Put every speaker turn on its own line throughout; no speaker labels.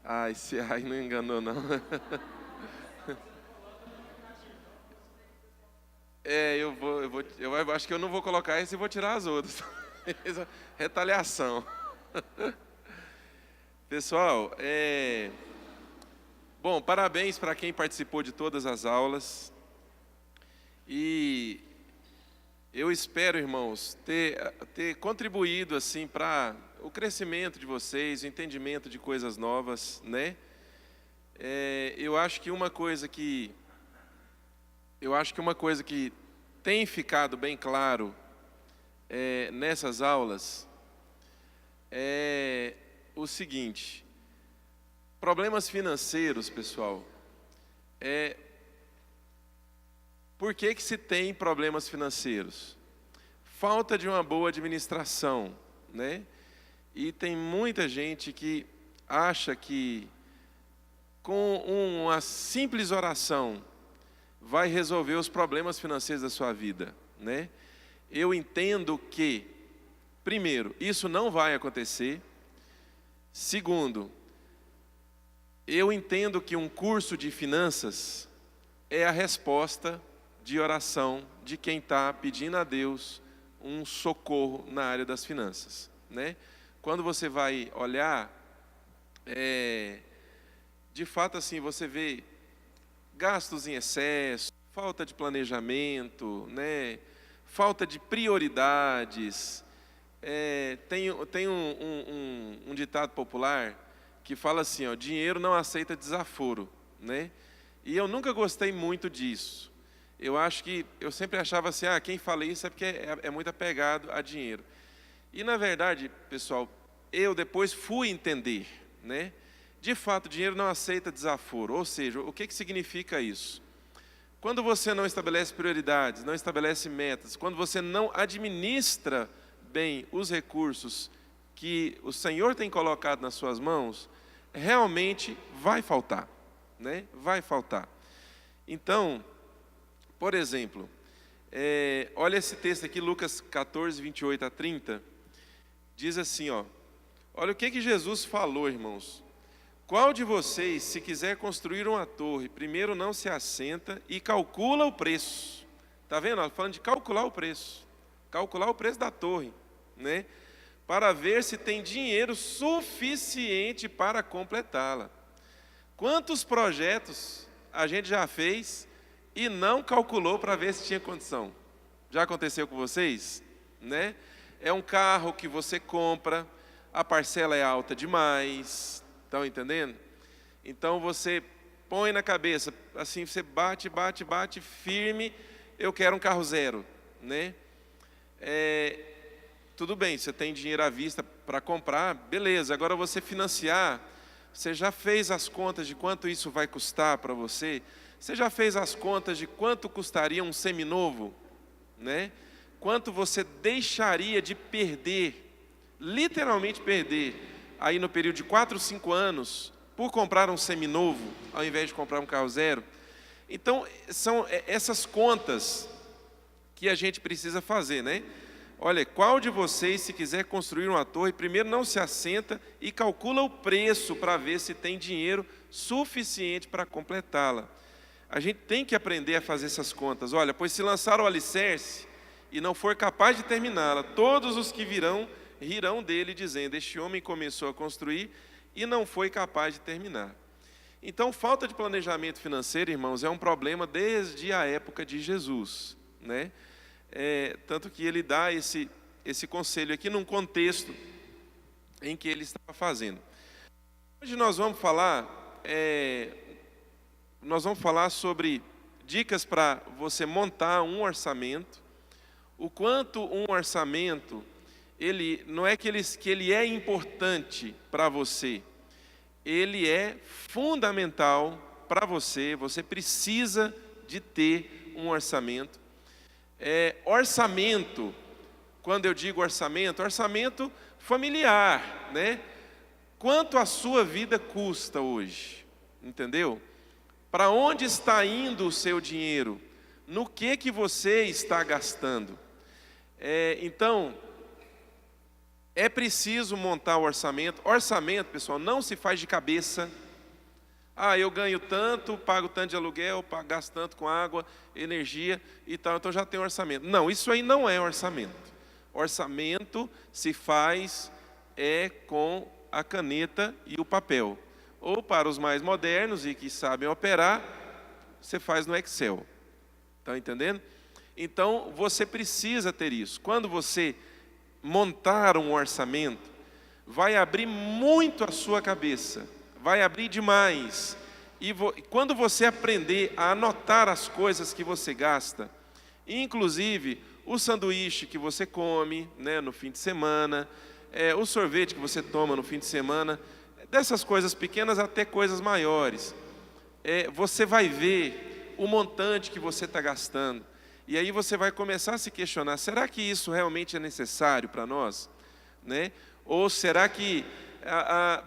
Ai, esse ai não enganou, não. Eu acho que eu não vou colocar esse e vou tirar as outras. Retaliação. Pessoal, bom, parabéns para quem participou de todas as aulas. E eu espero, irmãos, ter contribuído assim para o crescimento de vocês, o entendimento de coisas novas, né? Eu acho que uma coisa que tem ficado bem claro nessas aulas é o seguinte: problemas financeiros, pessoal. Por que se tem problemas financeiros? Falta de uma boa administração, né? E tem muita gente que acha que com uma simples oração vai resolver os problemas financeiros da sua vida, né? Eu entendo que, primeiro, isso não vai acontecer. Segundo, eu entendo que um curso de finanças é a resposta de oração de quem está pedindo a Deus um socorro na área das finanças, né? Quando você vai olhar, de fato assim, você vê gastos em excesso, falta de planejamento, né? Falta de prioridades. Tem um ditado popular que fala assim, ó: dinheiro não aceita desaforo, né? E eu nunca gostei muito disso. Eu sempre achava assim, quem fala isso é porque é muito apegado a dinheiro. E na verdade, pessoal, eu depois fui entender, né? De fato, dinheiro não aceita desaforo. Ou seja, o que significa isso? Quando você não estabelece prioridades, não estabelece metas, quando você não administra bem os recursos que o Senhor tem colocado nas suas mãos, realmente vai faltar, né? Vai faltar. Então, por exemplo, olha esse texto aqui, Lucas 14, 28 a 30, diz assim, ó: olha o que Jesus falou, irmãos. Qual de vocês, se quiser construir uma torre, primeiro não se assenta e calcula o preço? Está vendo? Falando de calcular o preço da torre, né? Para ver se tem dinheiro suficiente para completá-la. Quantos projetos a gente já fez e não calculou para ver se tinha condição? Já aconteceu com vocês? Né? É um carro que você compra, a parcela é alta demais, estão entendendo? Então você põe na cabeça, assim, você bate firme, eu quero um carro zero, né? Tudo bem, você tem dinheiro à vista para comprar, beleza. Agora você financiar, você já fez as contas de quanto isso vai custar para você? Você já fez as contas de quanto custaria um seminovo, né? Quanto você deixaria de perder, literalmente perder, aí no período de 4, 5 anos, por comprar um seminovo, ao invés de comprar um carro zero? Então, são essas contas que a gente precisa fazer, né? Olha, qual de vocês, se quiser construir uma torre, primeiro não se assenta e calcula o preço para ver se tem dinheiro suficiente para completá-la? A gente tem que aprender a fazer essas contas. Olha, pois se lançar o alicerce e não for capaz de terminá-la, todos os que virão rirão dele, dizendo: este homem começou a construir e não foi capaz de terminar. Então, falta de planejamento financeiro, irmãos, é um problema desde a época de Jesus, né? Tanto que ele dá esse conselho aqui num contexto em que ele estava fazendo. Hoje nós vamos falar sobre dicas para você montar um orçamento. O quanto um orçamento, ele não é que ele é importante para você, ele é fundamental para você. Você precisa de ter um orçamento. Orçamento, quando eu digo orçamento familiar, né? Quanto a sua vida custa hoje, entendeu? Para onde está indo o seu dinheiro? No que você está gastando? Então, É preciso montar o orçamento. Orçamento, pessoal, não se faz de cabeça. Ah, eu ganho tanto, pago tanto de aluguel, gasto tanto com água, energia e tal, então já tenho orçamento. Não, isso aí não é orçamento. Orçamento se faz com a caneta e o papel. Ou para os mais modernos e que sabem operar, você faz no Excel. Estão entendendo? Então, você precisa ter isso. Quando você montar um orçamento, vai abrir muito a sua cabeça. Vai abrir demais. E quando você aprender a anotar as coisas que você gasta, inclusive o sanduíche que você come, né, no fim de semana, o sorvete que você toma no fim de semana, dessas coisas pequenas até coisas maiores, você vai ver o montante que você está gastando. E aí você vai começar a se questionar, será que isso realmente é necessário para nós? Né? Ou será que,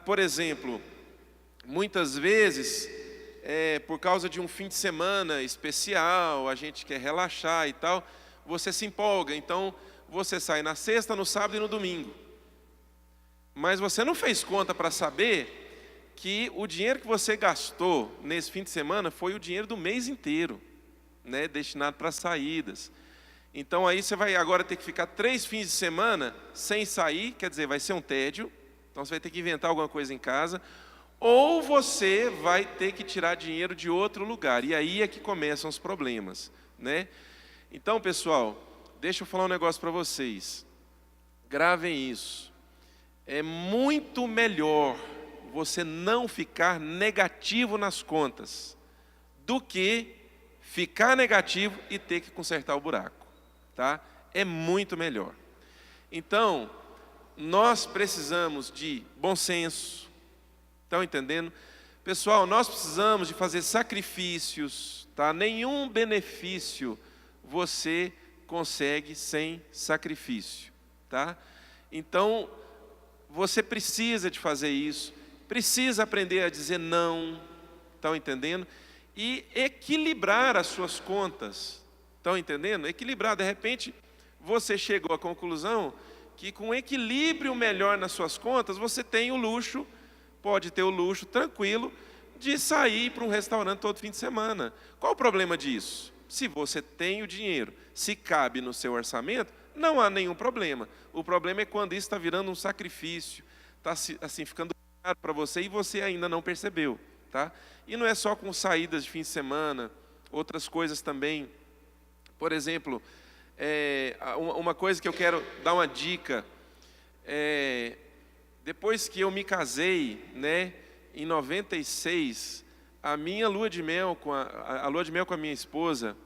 por exemplo, muitas vezes, por causa de um fim de semana especial, a gente quer relaxar e tal, você se empolga, então você sai na sexta, no sábado e no domingo. Mas você não fez conta para saber que o dinheiro que você gastou nesse fim de semana foi o dinheiro do mês inteiro, né, destinado para saídas. Então aí você vai agora ter que ficar 3 fins de semana sem sair, quer dizer, vai ser um tédio, então você vai ter que inventar alguma coisa em casa, ou você vai ter que tirar dinheiro de outro lugar, e aí é que começam os problemas, né? Então, pessoal, deixa eu falar um negócio para vocês, gravem isso, é muito melhor você não ficar negativo nas contas, do que ficar negativo e ter que consertar o buraco, tá? É muito melhor. Então, nós precisamos de bom senso, estão entendendo? Pessoal, nós precisamos de fazer sacrifícios, tá? Nenhum benefício você consegue sem sacrifício, tá? Então, você precisa de fazer isso, precisa aprender a dizer não, estão entendendo? E equilibrar as suas contas, estão entendendo? Equilibrar, de repente, você chegou à conclusão que com equilíbrio melhor nas suas contas, você tem o luxo, pode ter o luxo tranquilo, de sair para um restaurante todo fim de semana. Qual o problema disso? Se você tem o dinheiro, se cabe no seu orçamento, não há nenhum problema. O problema é quando isso está virando um sacrifício, está assim, ficando caro para você e você ainda não percebeu. Tá? E não é só com saídas de fim de semana, outras coisas também. Por exemplo, uma coisa que eu quero dar uma dica, depois que eu me casei, né, em 96, a minha lua de mel com a lua de mel com a minha esposa,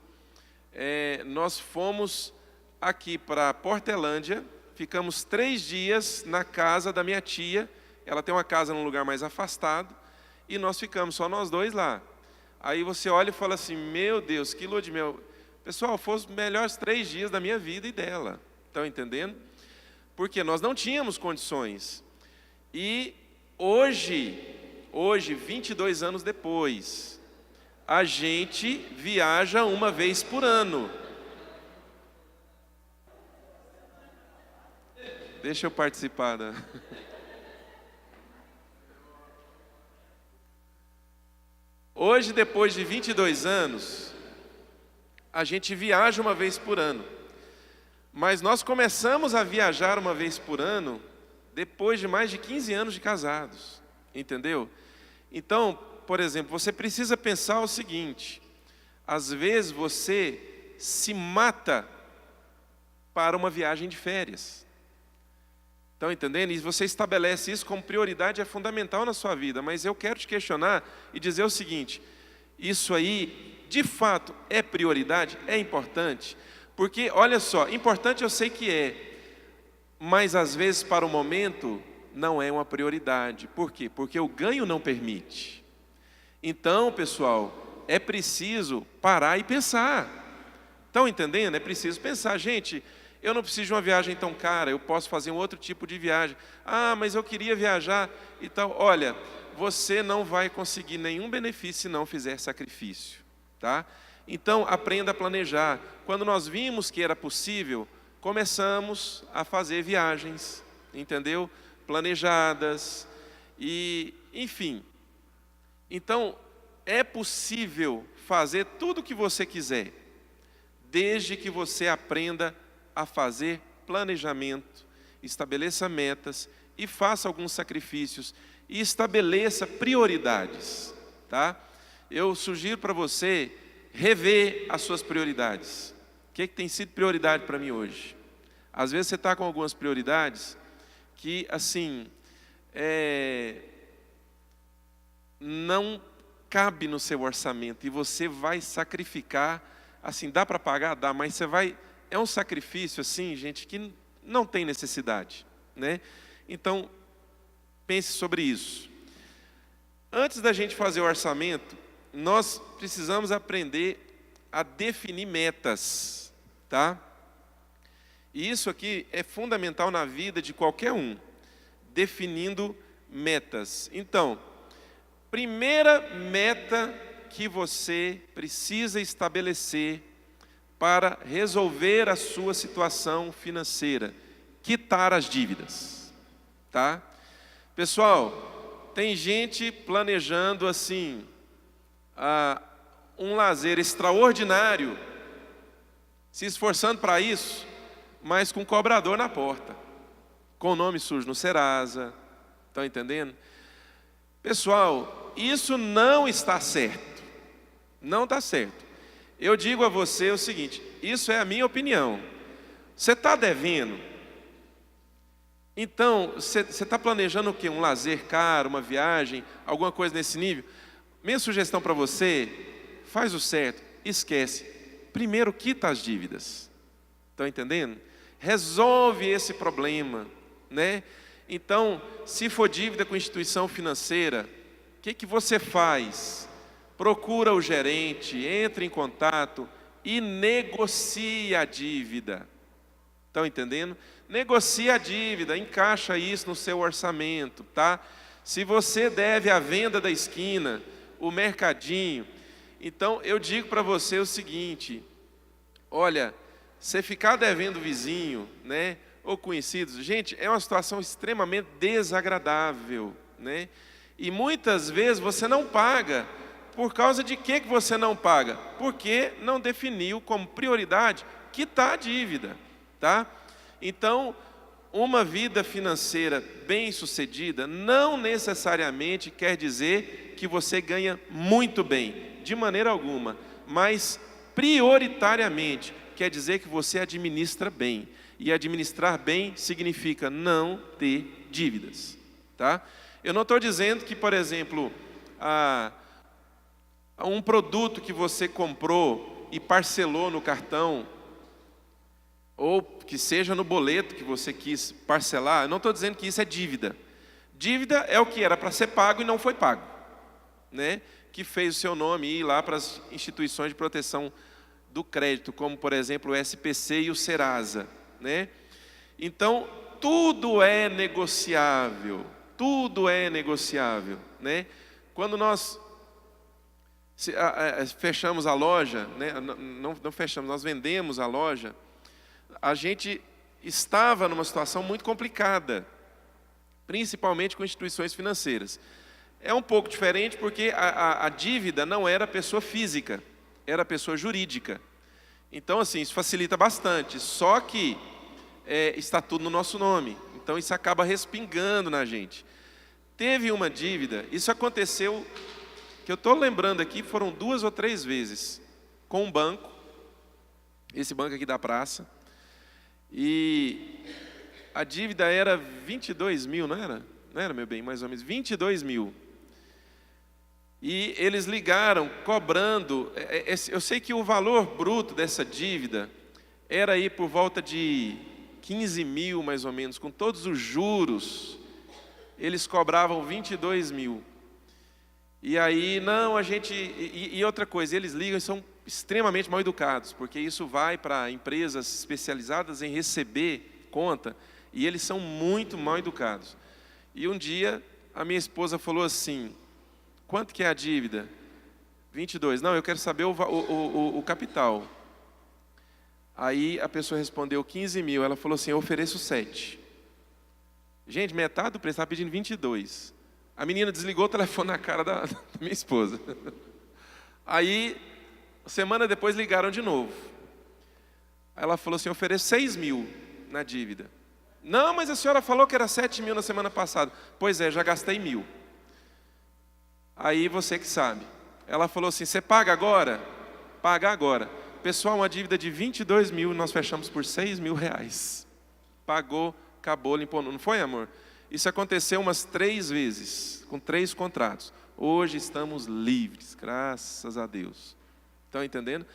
nós fomos aqui para Portelândia, ficamos 3 dias na casa da minha tia, ela tem uma casa num lugar mais afastado, e nós ficamos só nós dois lá. Aí você olha e fala assim, meu Deus, que lua de mel. Pessoal, foram os melhores 3 dias da minha vida e dela. Estão entendendo? Porque nós não tínhamos condições. E hoje, 22 anos depois, a gente viaja uma vez por ano. Deixa eu participar da... Hoje, depois de 22 anos, a gente viaja uma vez por ano. Mas nós começamos a viajar uma vez por ano depois de mais de 15 anos de casados. Entendeu? Então, por exemplo, você precisa pensar o seguinte, às vezes você se mata para uma viagem de férias. Estão entendendo? E você estabelece isso como prioridade, é fundamental na sua vida. Mas eu quero te questionar e dizer o seguinte, isso aí, de fato, é prioridade? É importante? Porque, olha só, importante eu sei que é, mas às vezes para o momento não é uma prioridade. Por quê? Porque o ganho não permite. Então, pessoal, é preciso parar e pensar. Estão entendendo? É preciso pensar, gente... Eu não preciso de uma viagem tão cara, eu posso fazer um outro tipo de viagem. Ah, mas eu queria viajar e tal. Olha, você não vai conseguir nenhum benefício se não fizer sacrifício, tá? Então, aprenda a planejar. Quando nós vimos que era possível, começamos a fazer viagens, entendeu? Planejadas, e enfim. Então, é possível fazer tudo o que você quiser, desde que você aprenda a fazer planejamento, estabeleça metas e faça alguns sacrifícios e estabeleça prioridades, tá? Eu sugiro para você rever as suas prioridades. O que tem sido prioridade para mim hoje? Às vezes você está com algumas prioridades que, assim, não cabe no seu orçamento e você vai sacrificar, assim, dá para pagar? Dá, mas você vai... É um sacrifício, assim, gente, que não tem necessidade, né? Então, pense sobre isso. Antes da gente fazer o orçamento, nós precisamos aprender a definir metas, tá? E isso aqui é fundamental na vida de qualquer um, definindo metas. Então, primeira meta que você precisa estabelecer para resolver a sua situação financeira: quitar as dívidas, tá? Pessoal, tem gente planejando assim, um lazer extraordinário, se esforçando para isso, mas com cobrador na porta, com o nome sujo no Serasa, estão entendendo? Pessoal, isso não está certo, não está certo. Eu digo a você o seguinte, isso é a minha opinião. Você está devendo? Então, você está planejando o quê? Um lazer caro, uma viagem, alguma coisa nesse nível? Minha sugestão para você, faz o certo, esquece. Primeiro, quita as dívidas. Estão entendendo? Resolve esse problema, né? Então, se for dívida com instituição financeira, o que você faz? Procura o gerente, entre em contato e negocia a dívida. Estão entendendo? Negocia a dívida, encaixa isso no seu orçamento, tá? Se você deve a venda da esquina, o mercadinho, então eu digo para você o seguinte: olha, você ficar devendo vizinho, né, ou conhecidos, gente, é uma situação extremamente desagradável, né? E muitas vezes você não paga. Por causa de que você não paga? Porque não definiu como prioridade quitar a dívida, tá? Então, uma vida financeira bem-sucedida não necessariamente quer dizer que você ganha muito bem, de maneira alguma, mas prioritariamente quer dizer que você administra bem. E administrar bem significa não ter dívidas, tá? Eu não estou dizendo que, por exemplo, um produto que você comprou e parcelou no cartão, ou que seja no boleto que você quis parcelar, eu não estou dizendo que isso é dívida. Dívida é o que era para ser pago e não foi pago, né? Que fez o seu nome ir lá para as instituições de proteção do crédito, como por exemplo o SPC e o Serasa, né? Então, tudo é negociável, né? Quando nós fechamos a loja, né? Não fechamos, nós vendemos a loja, a gente estava numa situação muito complicada, principalmente com instituições financeiras. É um pouco diferente porque a dívida não era pessoa física, era pessoa jurídica. Então, assim, isso facilita bastante, só que está tudo no nosso nome, então isso acaba respingando na gente. Teve uma dívida, isso aconteceu, que eu estou lembrando aqui, foram 2 ou 3 vezes, com um banco, esse banco aqui da praça, e a dívida era 22 mil, não era? Não era, meu bem, mais ou menos, 22 mil. E eles ligaram, cobrando, eu sei que o valor bruto dessa dívida era aí por volta de 15 mil, mais ou menos, com todos os juros, eles cobravam 22 mil. E aí, não, a gente... E outra coisa, eles ligam e são extremamente mal educados, porque isso vai para empresas especializadas em receber conta, e eles são muito mal educados. E um dia, a minha esposa falou assim: quanto que é a dívida? 22. Não, eu quero saber o capital. Aí a pessoa respondeu 15 mil. Ela falou assim: eu ofereço 7. Gente, metade do preço, estava pedindo 22. A menina desligou o telefone na cara da minha esposa. Aí, semana depois, ligaram de novo. Aí ela falou assim, ofereço 6 mil na dívida. Não, mas a senhora falou que era 7 mil na semana passada. Pois é, já gastei 1.000. Aí você que sabe. Ela falou assim, você paga agora? Paga agora. Pessoal, uma dívida de 22 mil, nós fechamos por 6 mil reais. Pagou, acabou, limpou. Não foi, amor? Isso aconteceu umas 3 vezes, com 3 contratos. Hoje estamos livres, graças a Deus. Estão entendendo?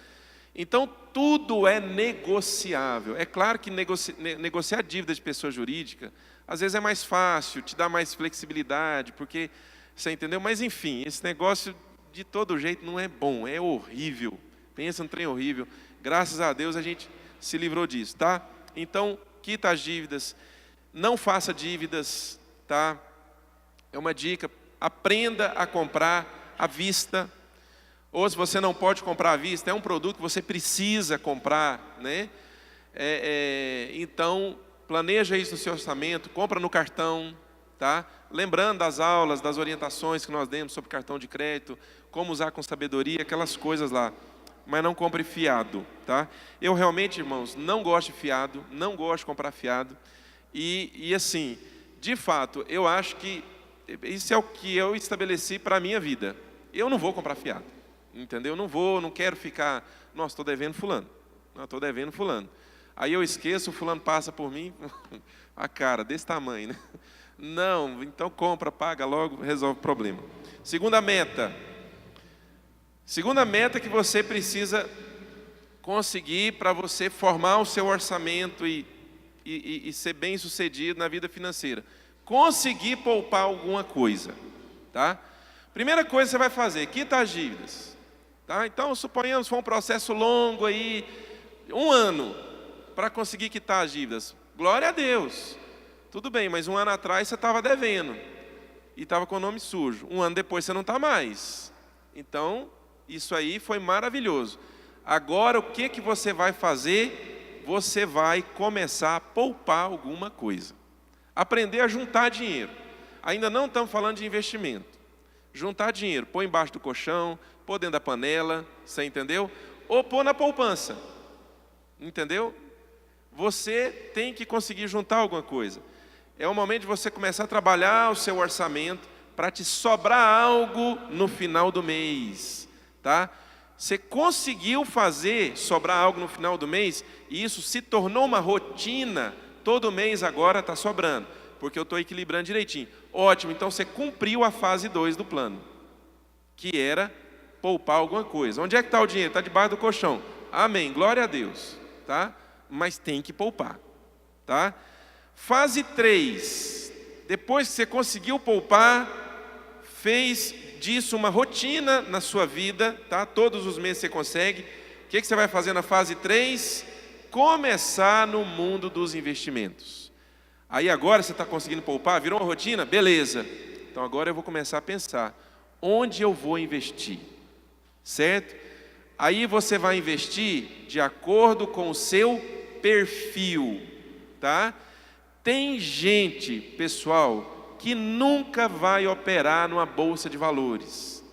Então, tudo é negociável. É claro que negociar dívida de pessoa jurídica, às vezes é mais fácil, te dá mais flexibilidade, porque, você entendeu? Mas, enfim, esse negócio, de todo jeito, não é bom, é horrível. Pensa num trem horrível. Graças a Deus, a gente se livrou disso, tá? Então, quita as dívidas, não faça dívidas, tá? É uma dica, aprenda a comprar à vista. Ou se você não pode comprar à vista, é um produto que você precisa comprar, né? Então, planeja isso no seu orçamento, compra no cartão, tá? Lembrando das aulas, das orientações que nós demos sobre cartão de crédito, como usar com sabedoria, aquelas coisas lá. Mas não compre fiado, tá? Eu realmente, irmãos, não gosto de fiado, não gosto de comprar fiado. E assim, de fato, eu acho que isso é o que eu estabeleci para a minha vida. Eu não vou comprar fiado. Entendeu? Não quero ficar, nossa, estou devendo fulano. Não, estou devendo fulano. Aí eu esqueço, o fulano passa por mim, a cara desse tamanho, né? Não, então compra, paga logo, resolve o problema. Segunda meta que você precisa conseguir para você formar o seu orçamento e ser bem sucedido na vida financeira. Conseguir poupar alguma coisa, tá? Primeira coisa que você vai fazer, quita as dívidas. Tá? Então, suponhamos que foi um processo longo aí, 1 ano, para conseguir quitar as dívidas. Glória a Deus. Tudo bem, mas 1 ano atrás você estava devendo. E estava com o nome sujo. 1 ano depois você não está mais. Então, isso aí foi maravilhoso. Agora, o que você vai fazer? Você vai começar a poupar alguma coisa. Aprender a juntar dinheiro. Ainda não estamos falando de investimento. Juntar dinheiro, pôr embaixo do colchão, pôr dentro da panela, você entendeu? Ou pôr na poupança, entendeu? Você tem que conseguir juntar alguma coisa. É o momento de você começar a trabalhar o seu orçamento para te sobrar algo no final do mês, tá? Você conseguiu fazer sobrar algo no final do mês, e isso se tornou uma rotina, todo mês agora está sobrando, porque eu estou equilibrando direitinho. Ótimo, então você cumpriu a fase 2 do plano, que era poupar alguma coisa. Onde é que está o dinheiro? Está debaixo do colchão. Amém, glória a Deus, tá? Mas tem que poupar, tá? Fase 3, depois que você conseguiu poupar, fez disso uma rotina na sua vida, tá? Todos os meses você consegue. O que você vai fazer na fase 3? Começar no mundo dos investimentos. Aí agora você está conseguindo poupar, virou uma rotina? Beleza. Então agora eu vou começar a pensar, onde eu vou investir? Certo? Aí você vai investir de acordo com o seu perfil, tá? Tem gente, pessoal, que nunca vai operar numa bolsa de valores,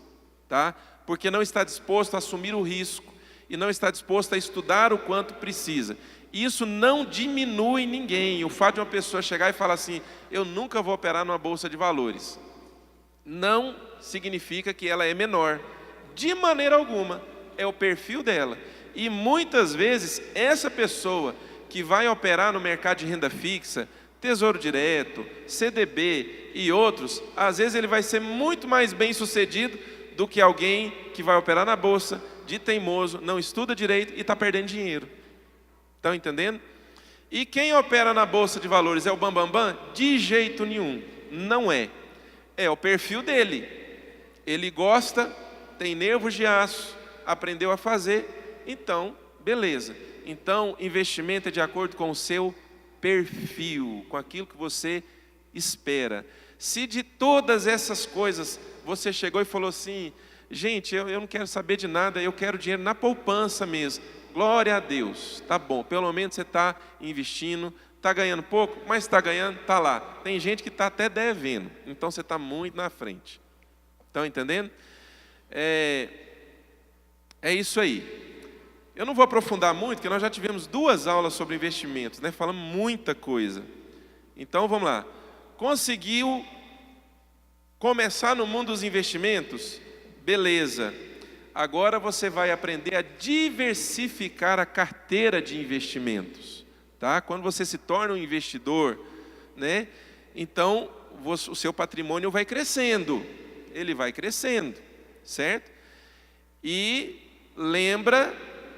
tá? Porque não está disposto a assumir o risco e não está disposto a estudar o quanto precisa. Isso não diminui ninguém. O fato de uma pessoa chegar e falar assim, eu nunca vou operar numa bolsa de valores, não significa que ela é menor. De maneira alguma, é o perfil dela. E muitas vezes, essa pessoa que vai operar no mercado de renda fixa, Tesouro Direto, CDB e outros, às vezes ele vai ser muito mais bem sucedido do que alguém que vai operar na bolsa, de teimoso, não estuda direito e está perdendo dinheiro. Estão entendendo? E quem opera na bolsa de valores é o bambambam? De jeito nenhum, não é. É o perfil dele. Ele gosta, tem nervos de aço, aprendeu a fazer, então, beleza. Então, investimento é de acordo com o seu perfil, com aquilo que você espera. Se de todas essas coisas você chegou e falou assim, gente, eu não quero saber de nada, eu quero dinheiro na poupança mesmo. Glória a Deus, tá bom, pelo menos você está investindo Está ganhando pouco, mas está ganhando, está lá. Tem gente que está até devendo, então você está muito na frente. Estão entendendo? É isso aí. Eu não vou aprofundar muito, porque nós já tivemos 2 aulas sobre investimentos, né? Falamos muita coisa. Então, vamos lá. Conseguiu começar no mundo dos investimentos? Beleza. Agora você vai aprender a diversificar a carteira de investimentos. Tá? Quando você se torna um investidor, né? Então, o seu patrimônio vai crescendo. Ele vai crescendo, certo? E lembra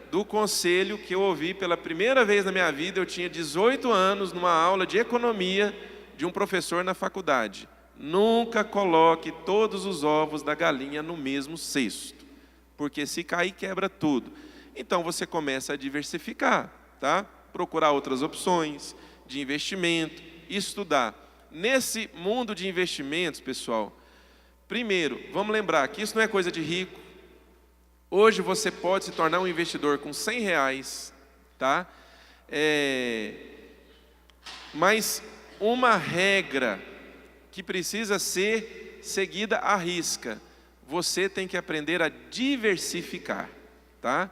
do conselho que eu ouvi pela primeira vez na minha vida. Eu tinha 18 anos, numa aula de economia de um professor na faculdade. Nunca coloque todos os ovos da galinha no mesmo cesto, porque se cair, quebra tudo. Então você começa a diversificar, tá? Procurar outras opções de investimento, estudar. Nesse mundo de investimentos, pessoal, primeiro, vamos lembrar que isso não é coisa de rico. Hoje você pode se tornar um investidor com R$100, tá? Mas uma regra que precisa ser seguida à risca: você tem que aprender a diversificar, tá?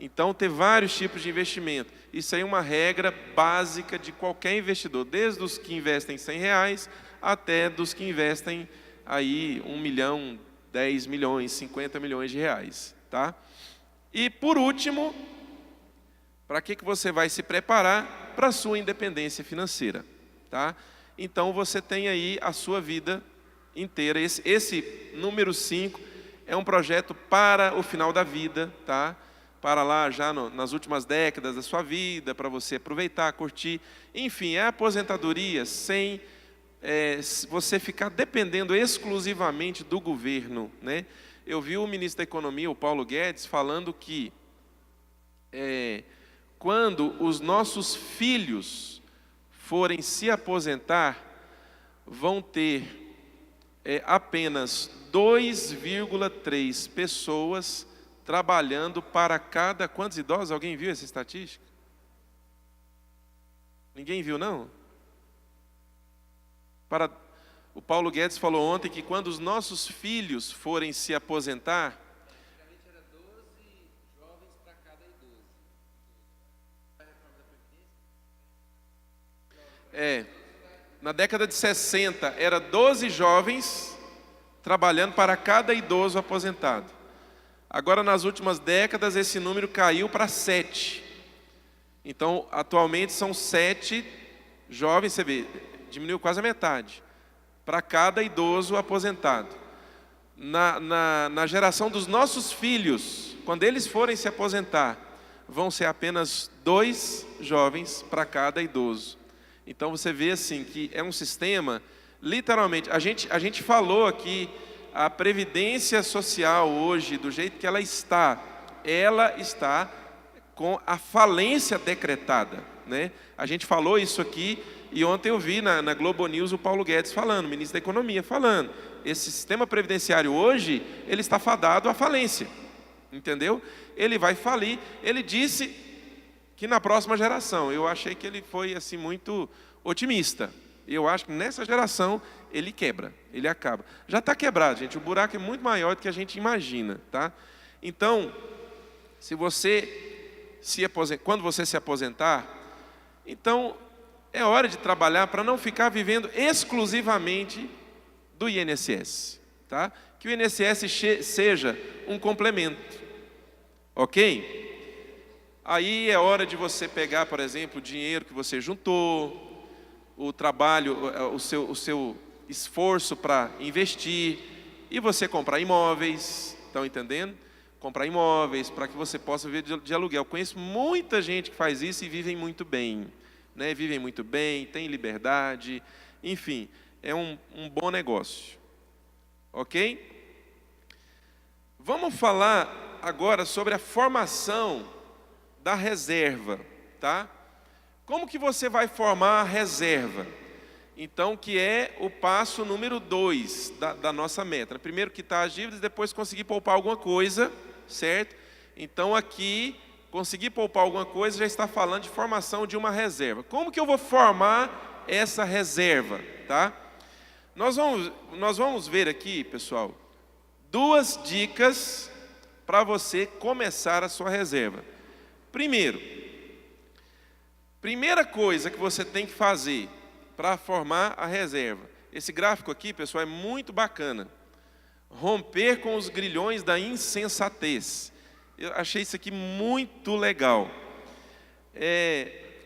Então, ter vários tipos de investimento. Isso aí é uma regra básica de qualquer investidor, desde os que investem R$100 até dos que investem aí 1 milhão, 10 milhões, 50 milhões de reais, tá? E por último, para que você vai se preparar para a sua independência financeira, tá? Então você tem aí a sua vida inteira. Esse número 5 é um projeto para o final da vida, tá? Para lá já nas últimas décadas da sua vida, para você aproveitar, curtir. Enfim, é a aposentadoria sem você ficar dependendo exclusivamente do governo, né? Eu vi o ministro da Economia, o Paulo Guedes, falando que quando os nossos filhos forem se aposentar, vão ter apenas 2,3 pessoas trabalhando para cada... Quantos idosos? Alguém viu essa estatística? Ninguém viu, não? O Paulo Guedes falou ontem que quando os nossos filhos forem se aposentar...
Antigamente era 12 jovens para cada idoso.
Na década de 60, era 12 jovens trabalhando para cada idoso aposentado. Agora, nas últimas décadas, esse número caiu para 7. Então, atualmente, são 7 jovens, você vê, diminuiu quase a metade, para cada idoso aposentado. Na geração dos nossos filhos, quando eles forem se aposentar, vão ser apenas 2 jovens para cada idoso. Então você vê assim que é um sistema, literalmente, a gente falou aqui, a previdência social hoje, do jeito que ela está com a falência decretada, né? A gente falou isso aqui, e ontem eu vi na Globo News o Paulo Guedes falando, o ministro da Economia falando, esse sistema previdenciário hoje, ele está fadado à falência, entendeu? Ele vai falir. Ele disse que na próxima geração, eu achei que ele foi assim muito otimista. Eu acho que nessa geração ele quebra, ele acaba. Já está quebrado, gente, o buraco é muito maior do que a gente imagina, tá? Então, quando você se aposentar, então é hora de trabalhar para não ficar vivendo exclusivamente do INSS, tá? Que o INSS seja um complemento, ok? Aí é hora de você pegar, por exemplo, o dinheiro que você juntou, o trabalho, o seu esforço para investir, e você comprar imóveis, estão entendendo? Comprar imóveis para que você possa viver de aluguel. Eu conheço muita gente que faz isso e vivem muito bem, né? Vivem muito bem, têm liberdade, enfim, é um bom negócio, ok? Vamos falar agora sobre a formação da reserva, tá? Como que você vai formar a reserva? Então, que é o passo número 2 da nossa meta. Primeiro quitar as dívidas, depois conseguir poupar alguma coisa, certo? Então aqui conseguir poupar alguma coisa, já está falando de formação de uma reserva. Como que eu vou formar essa reserva, tá? Nós vamos ver aqui, pessoal, 2 dicas para você começar a sua reserva. Primeira coisa que você tem que fazer para formar a reserva. Esse gráfico aqui, pessoal, é muito bacana. Romper com os grilhões da insensatez. Eu achei isso aqui muito legal.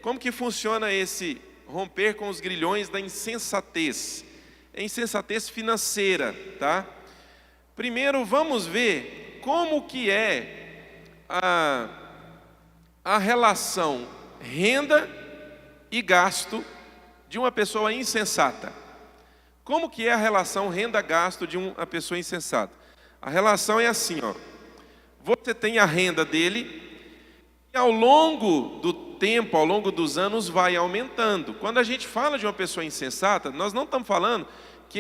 Como que funciona esse romper com os grilhões da insensatez? É insensatez financeira, tá? Primeiro, vamos ver como que é a relação renda e gasto de uma pessoa insensata. Como que é a relação renda-gasto de uma pessoa insensata? A relação é assim, ó. Você tem a renda dele e ao longo do tempo, ao longo dos anos, vai aumentando. Quando a gente fala de uma pessoa insensata, nós não estamos falando que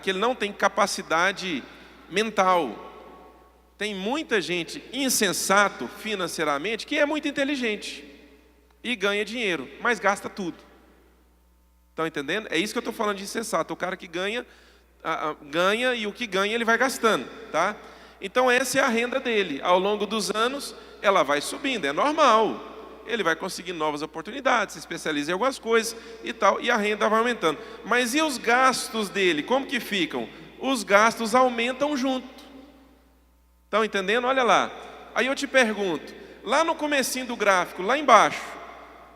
que ele não tem capacidade mental. Tem muita gente insensato financeiramente que é muito inteligente e ganha dinheiro, mas gasta tudo. Estão entendendo? É isso que eu estou falando de insensato. O cara que ganha e o que ganha ele vai gastando, tá? Então essa é a renda dele. Ao longo dos anos, ela vai subindo, é normal. Ele vai conseguindo novas oportunidades, se especializa em algumas coisas e tal, e a renda vai aumentando. Mas e os gastos dele? Como que ficam? Os gastos aumentam junto. Estão entendendo? Olha lá. Aí eu te pergunto, lá no comecinho do gráfico, lá embaixo,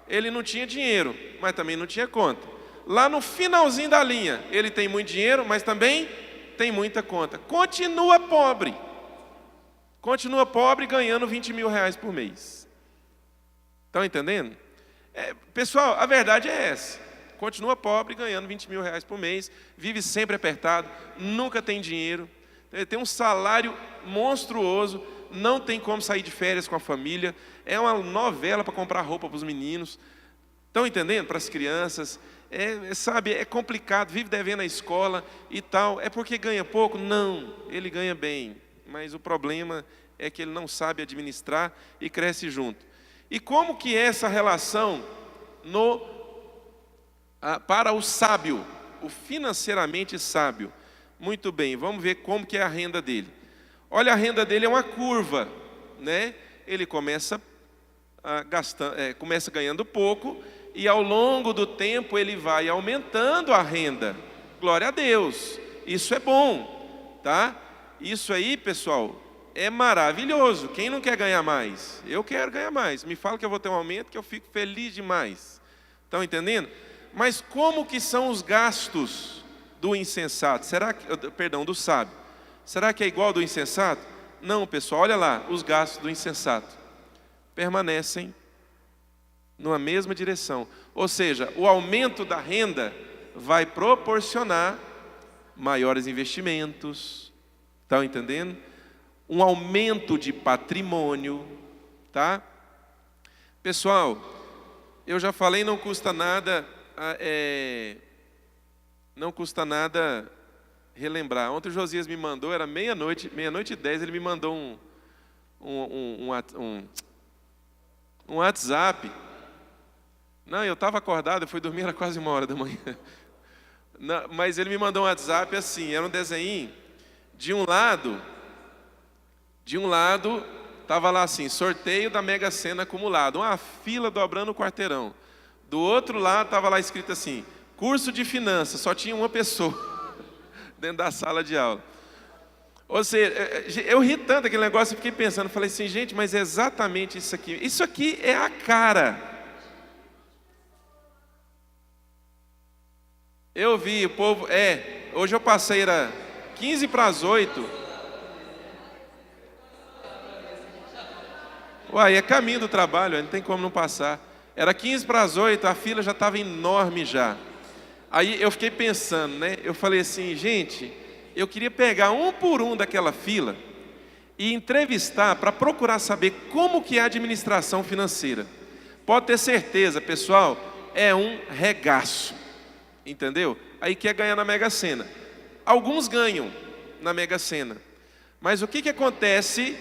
ele não tinha dinheiro, mas também não tinha conta. Lá no finalzinho da linha, ele tem muito dinheiro, mas também tem muita conta. Continua pobre. Continua pobre ganhando 20 mil reais por mês. Estão entendendo? Pessoal, a verdade é essa. Continua pobre ganhando 20 mil reais por mês, vive sempre apertado, nunca tem dinheiro, tem um salário monstruoso, não tem como sair de férias com a família, é uma novela para comprar roupa para os meninos. Estão entendendo? Para as crianças. É complicado, vive devendo a escola e tal. É porque ganha pouco? Não, ele ganha bem. Mas o problema é que ele não sabe administrar e cresce junto. E como que é essa relação para o sábio, o financeiramente sábio? Muito bem, vamos ver como que é a renda dele. Olha, a renda dele é uma curva, né? Ele começa ganhando pouco e ao longo do tempo ele vai aumentando a renda. Glória a Deus, isso é bom, tá? Isso aí, pessoal, é maravilhoso. Quem não quer ganhar mais? Eu quero ganhar mais. Me fala que eu vou ter um aumento que eu fico feliz demais. Estão entendendo? Mas como que são os gastos do insensato? Do sábio. Será que é igual ao do insensato? Não, pessoal, olha lá, os gastos do insensato permanecem numa mesma direção. Ou seja, o aumento da renda vai proporcionar maiores investimentos. Estão entendendo? Um aumento de patrimônio, tá? Pessoal, eu já falei, não custa nada relembrar. Ontem o Josias me mandou, era meia-noite e 10, ele me mandou um WhatsApp. Não, eu estava acordado, eu fui dormir, era quase 1h da manhã. Não, mas ele me mandou um WhatsApp assim, era um desenho. De um lado, estava lá assim, sorteio da Mega Sena acumulado, uma fila dobrando o quarteirão. Do outro lado estava lá escrito assim, curso de finanças, só tinha uma pessoa dentro da sala de aula. Ou seja, eu ri tanto aquele negócio, eu fiquei pensando, falei assim, gente, mas é exatamente isso aqui. Isso aqui é a cara. Eu vi o povo, hoje eu passei, era 15 para as 8. Uai, é caminho do trabalho, não tem como não passar. Era 15 para as 8, a fila já estava enorme já. Aí eu fiquei pensando, né? Eu falei assim, gente, eu queria pegar um por um daquela fila e entrevistar para procurar saber como que é a administração financeira. Pode ter certeza, pessoal, é um regaço. Entendeu? Aí quer ganhar na Mega Sena. Alguns ganham na Mega Sena. Mas o que acontece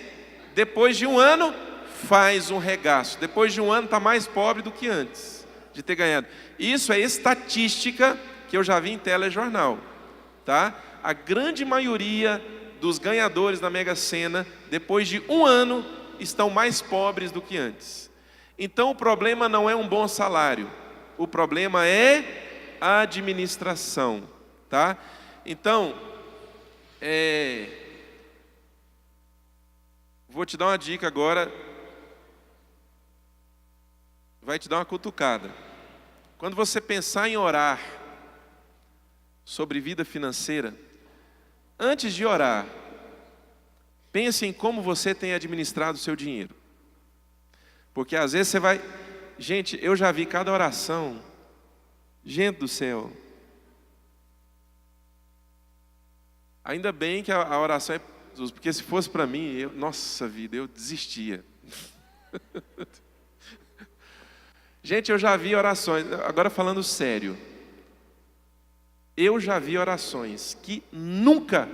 depois de um ano? faz um regaço. Depois de um ano está mais pobre do que antes de ter ganhado. Isso é estatística que eu já vi em telejornal, tá? A grande maioria dos ganhadores da Mega Sena, depois de um ano, estão mais pobres do que antes. Então o problema não é um bom salário, o problema é a administração, tá? Então, vou te dar uma dica agora, vai te dar uma cutucada. Quando você pensar em orar sobre vida financeira, antes de orar, pense em como você tem administrado o seu dinheiro. Porque às vezes você vai... Gente, eu já vi cada oração. Gente do céu. Ainda bem que a oração é Jesus, porque se fosse para mim, nossa vida, eu desistia. Gente, eu já vi orações, agora falando sério, eu já vi orações que nunca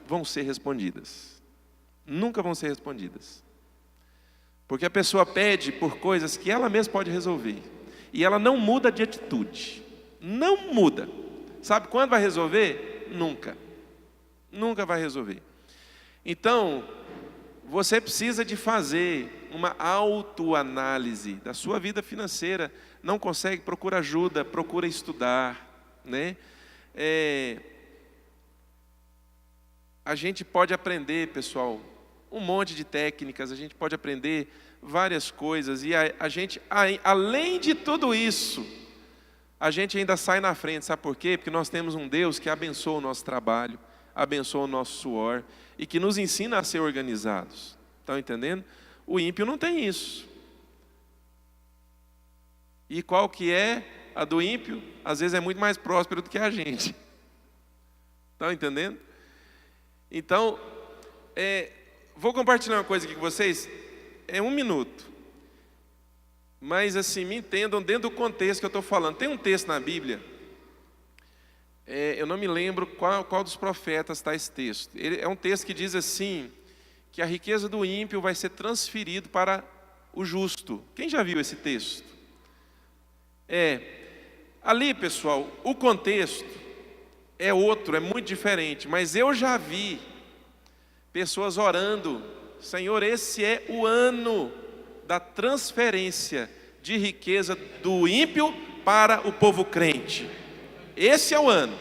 vão ser respondidas. Nunca vão ser respondidas. Porque a pessoa pede por coisas que ela mesma pode resolver. E ela não muda de atitude. Não muda. Sabe quando vai resolver? Nunca. Nunca vai resolver. Então, você precisa de fazer uma autoanálise da sua vida financeira. Não consegue? Procura ajuda, procura estudar, né? A gente pode aprender, pessoal, um monte de técnicas, a gente pode aprender várias coisas, e a gente, além de tudo isso, a gente ainda sai na frente, sabe por quê? Porque nós temos um Deus que abençoa o nosso trabalho, abençoa o nosso suor, e que nos ensina a ser organizados. Estão entendendo? O ímpio não tem isso. E qual que é a do ímpio? Às vezes é muito mais próspero do que a gente. Estão entendendo? Então, vou compartilhar uma coisa aqui com vocês, é 1 minuto. Mas assim, me entendam dentro do contexto que eu estou falando. Tem um texto na Bíblia, eu não me lembro qual dos profetas está esse texto. É um texto que diz assim, que a riqueza do ímpio vai ser transferido para o justo. Quem já viu esse texto? Ali, pessoal, o contexto é outro, é muito diferente. Mas eu já vi pessoas orando, Senhor, esse é o ano da transferência de riqueza do ímpio para o povo crente. Esse é o ano.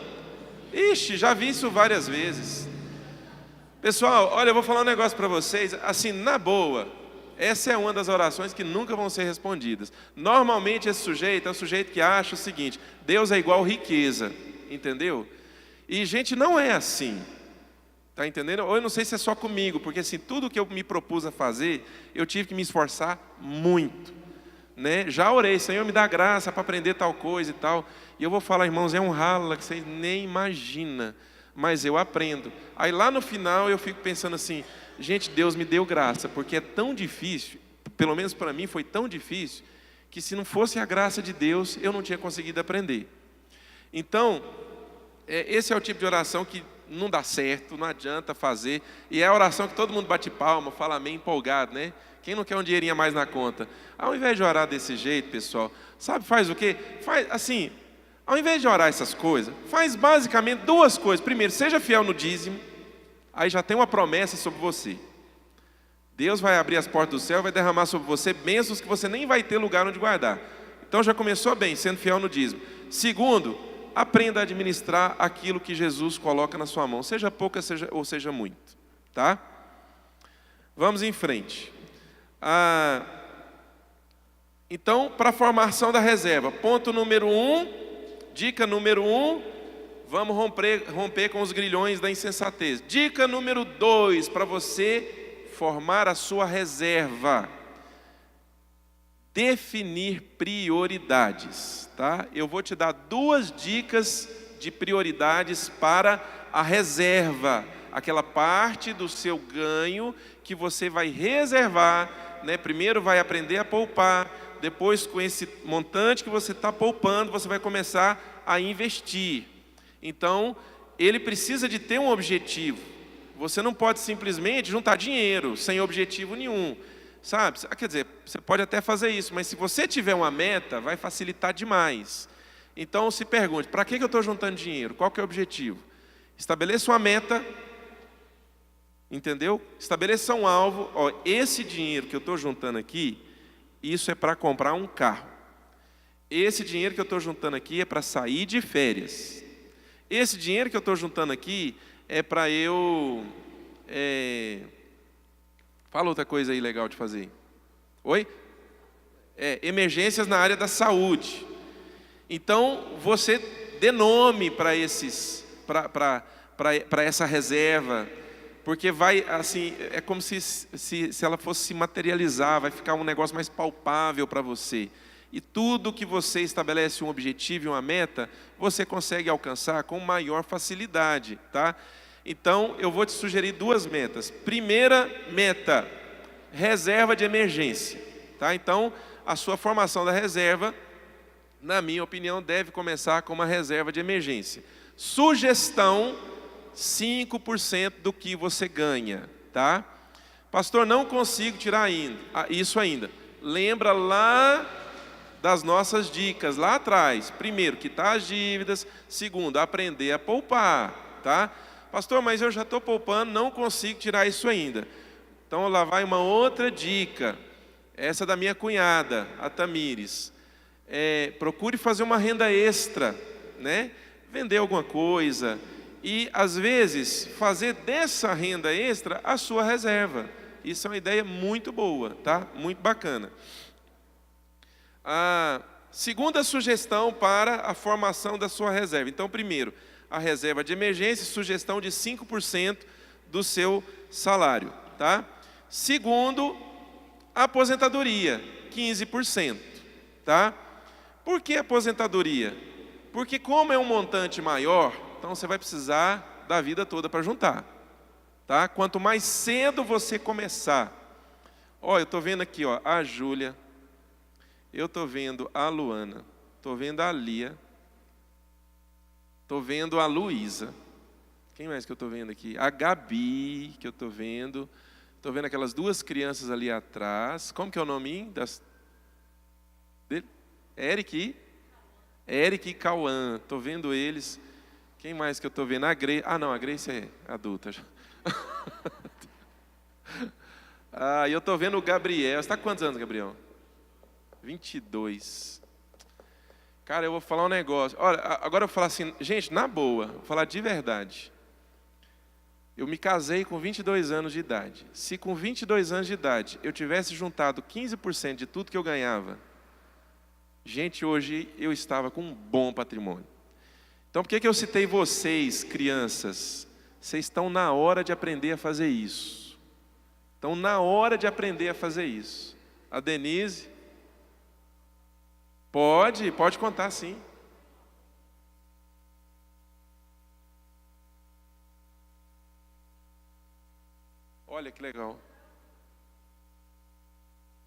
Ixi, já vi isso várias vezes. Pessoal, olha, eu vou falar um negócio para vocês, assim, na boa, essa é uma das orações que nunca vão ser respondidas. Normalmente esse sujeito é o sujeito que acha o seguinte, Deus é igual riqueza, entendeu? E gente, não é assim. Está entendendo? Ou eu não sei se é só comigo, porque assim, tudo que eu me propus a fazer, eu tive que me esforçar muito, né? Já orei, Senhor, me dá graça para aprender tal coisa e tal. E eu vou falar, irmãos, é um ralo que vocês nem imaginam, mas eu aprendo. Aí lá no final eu fico pensando assim, gente, Deus me deu graça, porque é tão difícil, pelo menos para mim foi tão difícil, que se não fosse a graça de Deus, eu não tinha conseguido aprender. Então, esse é o tipo de oração que não dá certo, não adianta fazer. E é a oração que todo mundo bate palma, fala amém empolgado, né? Quem não quer um dinheirinho a mais na conta? Ao invés de orar desse jeito, pessoal, sabe, faz o quê? Faz assim, ao invés de orar essas coisas, faz basicamente 2 coisas. Primeiro, seja fiel no dízimo, aí já tem uma promessa sobre você. Deus vai abrir as portas do céu e vai derramar sobre você bênçãos que você nem vai ter lugar onde guardar. Então já começou bem, sendo fiel no dízimo. Segundo, aprenda a administrar aquilo que Jesus coloca na sua mão, seja pouco ou seja muito, tá? Vamos em frente. Então, para a formação da reserva, ponto número 1, dica número 1, vamos romper com os grilhões da insensatez. Dica número 2, para você formar a sua reserva, definir prioridades, tá? Eu vou te dar 2 dicas de prioridades para a reserva, aquela parte do seu ganho que você vai reservar, né? Primeiro vai aprender a poupar, depois com esse montante que você está poupando, você vai começar a investir. Então, ele precisa de ter um objetivo. Você não pode simplesmente juntar dinheiro sem objetivo nenhum. sabe? Quer dizer, você pode até fazer isso, mas se você tiver uma meta, vai facilitar demais. Então se pergunte, para que eu estou juntando dinheiro? Qual que é o objetivo? Estabeleça uma meta, entendeu? Estabeleça um alvo. Ó, esse dinheiro que eu estou juntando aqui, isso é para comprar um carro. Esse dinheiro que eu estou juntando aqui é para sair de férias. Esse dinheiro que eu estou juntando aqui é para eu... Fala outra coisa aí legal de fazer. Oi? Emergências na área da saúde. Então, você dê nome para essa reserva, porque vai, assim, é como se ela fosse se materializar, vai ficar um negócio mais palpável para você. E tudo que você estabelece um objetivo e uma meta, você consegue alcançar com maior facilidade, tá? Então, eu vou te sugerir 2 metas. Primeira meta, reserva de emergência, tá? Então, a sua formação da reserva, na minha opinião, deve começar com uma reserva de emergência. Sugestão, 5% do que você ganha, tá? Pastor, não consigo tirar isso ainda. Lembra lá das nossas dicas, lá atrás. Primeiro, quitar as dívidas. Segundo, aprender a poupar, tá? Pastor, mas eu já estou poupando, não consigo tirar isso ainda. Então, lá vai uma outra dica. Essa da minha cunhada, a Tamires. Procure fazer uma renda extra, né? Vender alguma coisa. E, às vezes, fazer dessa renda extra a sua reserva. Isso é uma ideia muito boa, tá? Muito bacana. A segunda sugestão para a formação da sua reserva. Então, primeiro, a reserva de emergência, sugestão de 5% do seu salário, tá? Segundo, a aposentadoria, 15%, tá? Por que aposentadoria? Porque como é um montante maior, então você vai precisar da vida toda para juntar, tá? Quanto mais cedo você começar. Ó, eu estou vendo aqui, ó, a Júlia, eu estou vendo a Luana, estou vendo a Lia, estou vendo a Luísa. Quem mais que eu estou vendo aqui? A Gabi, que eu estou vendo aquelas 2 crianças ali atrás. Como que é o nome dele? Eric e Cauã, estou vendo eles. Quem mais que eu estou vendo? A Grace. Ah, não, a Grace é adulta já. Eu estou vendo o Gabriel. Você está com quantos anos, Gabriel? 22. Cara, eu vou falar um negócio. Olha, agora eu vou falar assim, gente, na boa, vou falar de verdade. Eu me casei com 22 anos de idade. Se com 22 anos de idade eu tivesse juntado 15% de tudo que eu ganhava, gente, hoje eu estava com um bom patrimônio. Então, por que eu citei vocês, crianças? Vocês estão na hora de aprender a fazer isso. Estão na hora de aprender a fazer isso. A Denise... Pode contar sim. Olha que legal.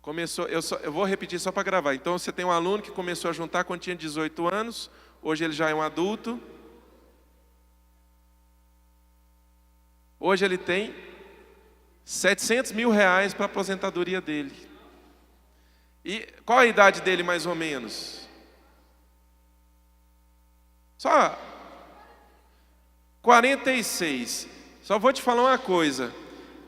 Começou, eu vou repetir só para gravar. Então você tem um aluno que começou a juntar quando tinha 18 anos, hoje ele já é um adulto. Hoje ele tem R$700 mil para a aposentadoria dele. E qual a idade dele, mais ou menos? Só 46. Só vou te falar uma coisa.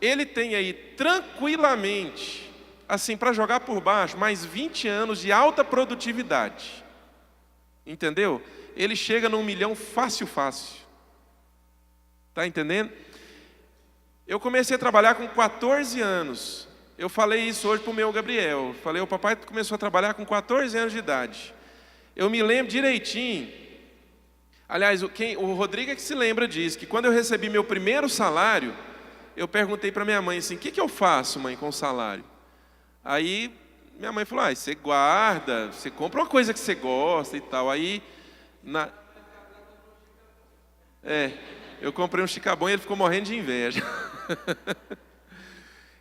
Ele tem aí, tranquilamente, assim, para jogar por baixo, mais 20 anos de alta produtividade. Entendeu? Ele chega no 1 milhão fácil. Está entendendo? Eu comecei a trabalhar com 14 anos. Eu falei isso hoje para o meu Gabriel. Falei, o papai começou a trabalhar com 14 anos de idade. Eu me lembro direitinho. Aliás, o Rodrigo é que se lembra disso, que quando eu recebi meu primeiro salário, eu perguntei para minha mãe assim, o que eu faço, mãe, com o salário? Aí minha mãe falou, você guarda, você compra uma coisa que você gosta e tal. Aí, eu comprei um chicabão e ele ficou morrendo de inveja.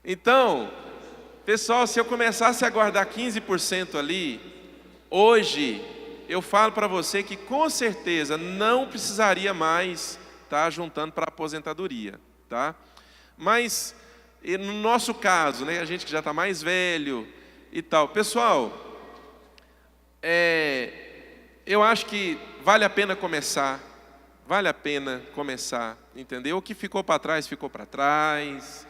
Então, pessoal, se eu começasse a guardar 15% ali, hoje, eu falo para você que com certeza não precisaria mais estar juntando para a aposentadoria, tá? Mas E no nosso caso, né, a gente que já está mais velho e tal. Pessoal, eu acho que vale a pena começar. Vale a pena começar, entendeu? O que ficou para trás, ficou para trás.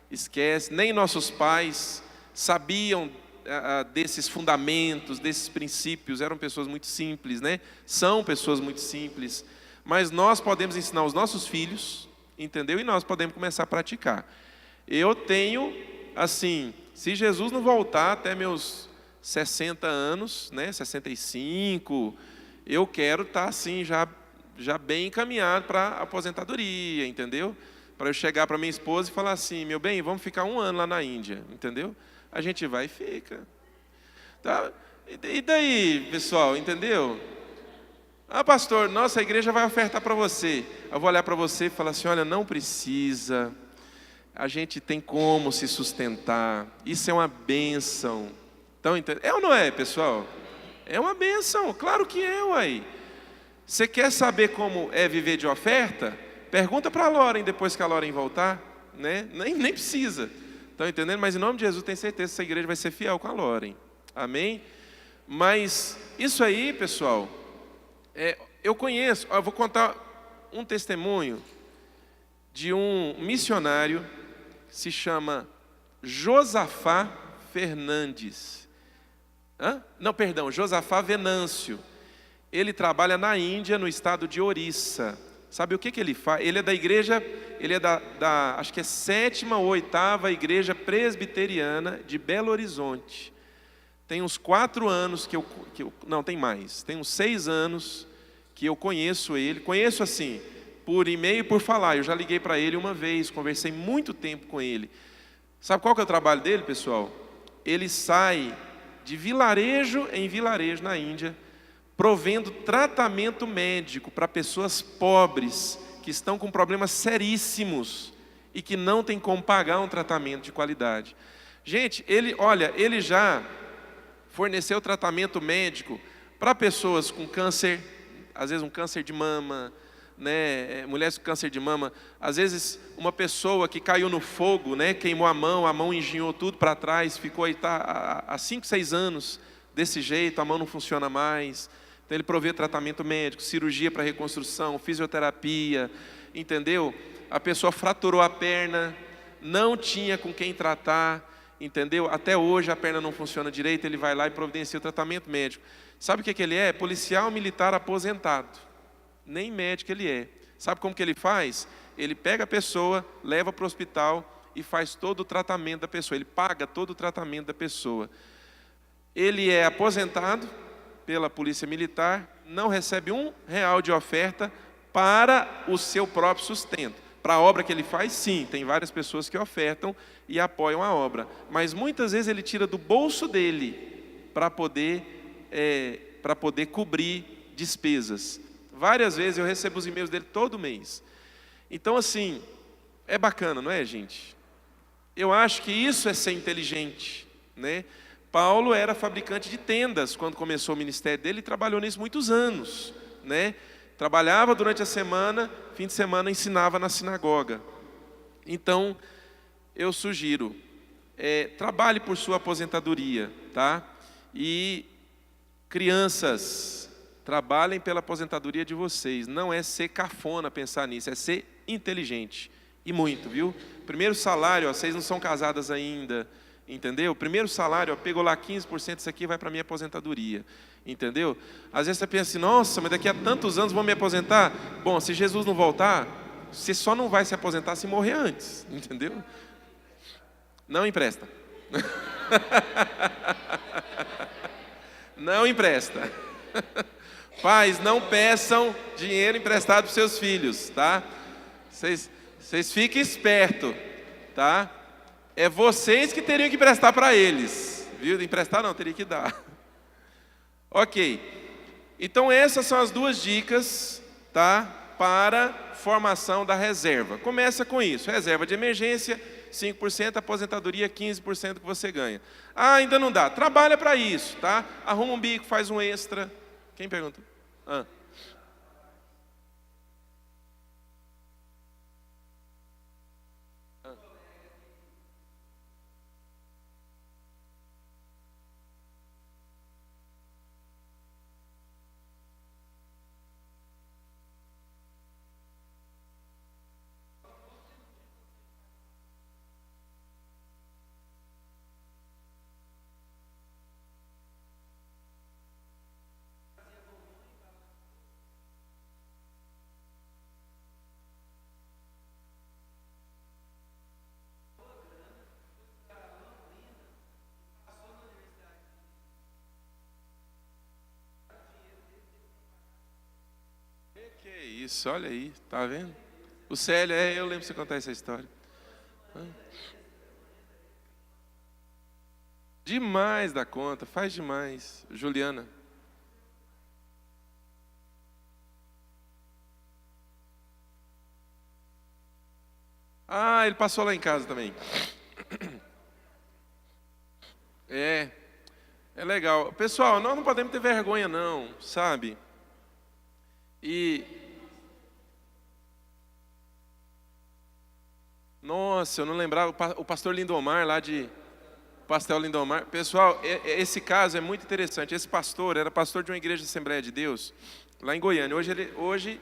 Esquece. Nem nossos pais sabiam desses fundamentos, desses princípios. Eram pessoas muito simples, né? São pessoas muito simples. Mas nós podemos ensinar os nossos filhos, entendeu? E nós podemos começar a praticar. Eu tenho, assim, se Jesus não voltar até meus 60 anos, né, 65, eu quero estar assim, já bem encaminhado para a aposentadoria, entendeu? Para eu chegar para minha esposa e falar assim, meu bem, vamos ficar 1 ano lá na Índia, entendeu? A gente vai e fica. Tá? E daí, pessoal, entendeu? Ah, pastor, nossa, a igreja vai ofertar para você. Eu vou olhar para você e falar assim, olha, não precisa. A gente tem como se sustentar. Isso é uma bênção. Então, é ou não é, pessoal? É uma bênção, claro que é, uai. Você quer saber como é viver de oferta? Pergunta para a Loren depois que a Loren voltar, né? Nem precisa. Estão entendendo? Mas em nome de Jesus, tenho certeza que essa igreja vai ser fiel com a Loren. Amém? Mas isso aí, pessoal, eu conheço, eu vou contar um testemunho de um missionário que se chama Josafá Fernandes. Josafá Venâncio. Ele trabalha na Índia, no estado de Orissa. Sabe o que ele faz? Ele é da igreja, ele é acho que é 7ª ou 8ª igreja presbiteriana de Belo Horizonte. Tem uns 4 anos não, tem mais. Tem uns 6 anos que eu conheço ele. Conheço assim, por e-mail e por falar. Eu já liguei para ele uma vez, conversei muito tempo com ele. Sabe qual que é o trabalho dele, pessoal? Ele sai de vilarejo em vilarejo na Índia, provendo tratamento médico para pessoas pobres que estão com problemas seríssimos e que não tem como pagar um tratamento de qualidade. Gente, ele já forneceu tratamento médico para pessoas com câncer, às vezes um câncer de mama, né, mulheres com câncer de mama, às vezes uma pessoa que caiu no fogo, né, queimou a mão enginhou tudo para trás, ficou aí há 5, 6 anos desse jeito, a mão não funciona mais. Então ele provê tratamento médico, cirurgia para reconstrução, fisioterapia, entendeu? A pessoa fraturou a perna, não tinha com quem tratar, entendeu? Até hoje a perna não funciona direito, ele vai lá e providencia o tratamento médico. Sabe o que ele é? Policial militar aposentado. Nem médico ele é. Sabe como que ele faz? Ele pega a pessoa, leva para o hospital e faz todo o tratamento da pessoa. Ele paga todo o tratamento da pessoa. Ele é aposentado pela polícia militar, não recebe R$1 de oferta para o seu próprio sustento. Para a obra que ele faz, sim, tem várias pessoas que ofertam e apoiam a obra. Mas muitas vezes ele tira do bolso dele para poder cobrir despesas. Várias vezes eu recebo os e-mails dele todo mês. Então, assim, é bacana, não é, gente? Eu acho que isso é ser inteligente, né? Paulo era fabricante de tendas quando começou o ministério dele e trabalhou nisso muitos anos, né? Trabalhava durante a semana, fim de semana ensinava na sinagoga. Então, eu sugiro, trabalhe por sua aposentadoria, tá? E crianças, trabalhem pela aposentadoria de vocês. Não é ser cafona pensar nisso, é ser inteligente. E muito, viu? Primeiro salário, vocês não são casadas ainda, entendeu? Primeiro salário, pegou lá 15% disso aqui, vai para a minha aposentadoria, entendeu? Às vezes você pensa assim, nossa, mas daqui a tantos anos vou me aposentar. Bom, se Jesus não voltar, você só não vai se aposentar se morrer antes, entendeu? Não empresta. Não empresta. Pais, não peçam dinheiro emprestado para os seus filhos, tá? Vocês fiquem espertos, tá? É vocês que teriam que emprestar para eles, viu? Emprestar não, teria que dar. Ok. Então essas são as 2 dicas, tá? Para formação da reserva. Começa com isso, reserva de emergência, 5%, aposentadoria, 15% que você ganha. Ah, ainda não dá. Trabalha para isso, tá? Arruma um bico, faz um extra. Quem pergunta? Isso, olha aí, tá vendo? O Célio, eu lembro de você contar essa história. Demais da conta, faz demais. Juliana. Ah, ele passou lá em casa também. É legal. Pessoal, nós não podemos ter vergonha não, sabe? E nossa, eu não lembrava, o pastor Lindomar lá de Pastel Lindomar. Pessoal, esse caso é muito interessante. Esse pastor era pastor de uma igreja de Assembleia de Deus, lá em Goiânia. Hoje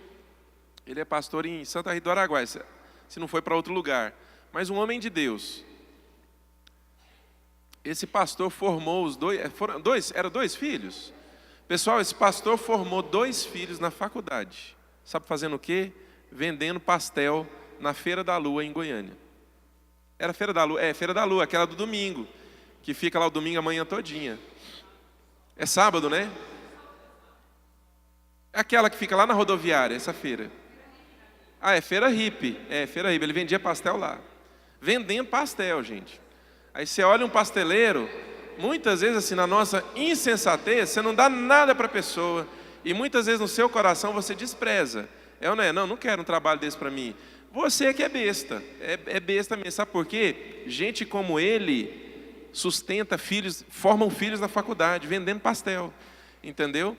ele é pastor em Santa Rita do Araguaia, se não foi para outro lugar. Mas um homem de Deus. Esse pastor formou os eram dois filhos? Pessoal, esse pastor formou 2 filhos na faculdade. Sabe fazendo o quê? Vendendo pastel na Feira da Lua, em Goiânia. Era Feira da Lua? Feira da Lua, aquela do domingo, que fica lá o domingo a manhã todinha. É sábado, né? É aquela que fica lá na rodoviária, essa feira. Ah, é Feira Hippie. Feira Hippie. Ele vendia pastel lá. Vendendo pastel, gente. Aí você olha um pasteleiro, muitas vezes assim, na nossa insensatez, você não dá nada para a pessoa. E muitas vezes no seu coração você despreza. Ou não é? Não quero um trabalho desse para mim. Você é que é besta. É besta mesmo. Sabe por quê? Gente como ele sustenta filhos, formam filhos na faculdade, vendendo pastel. Entendeu?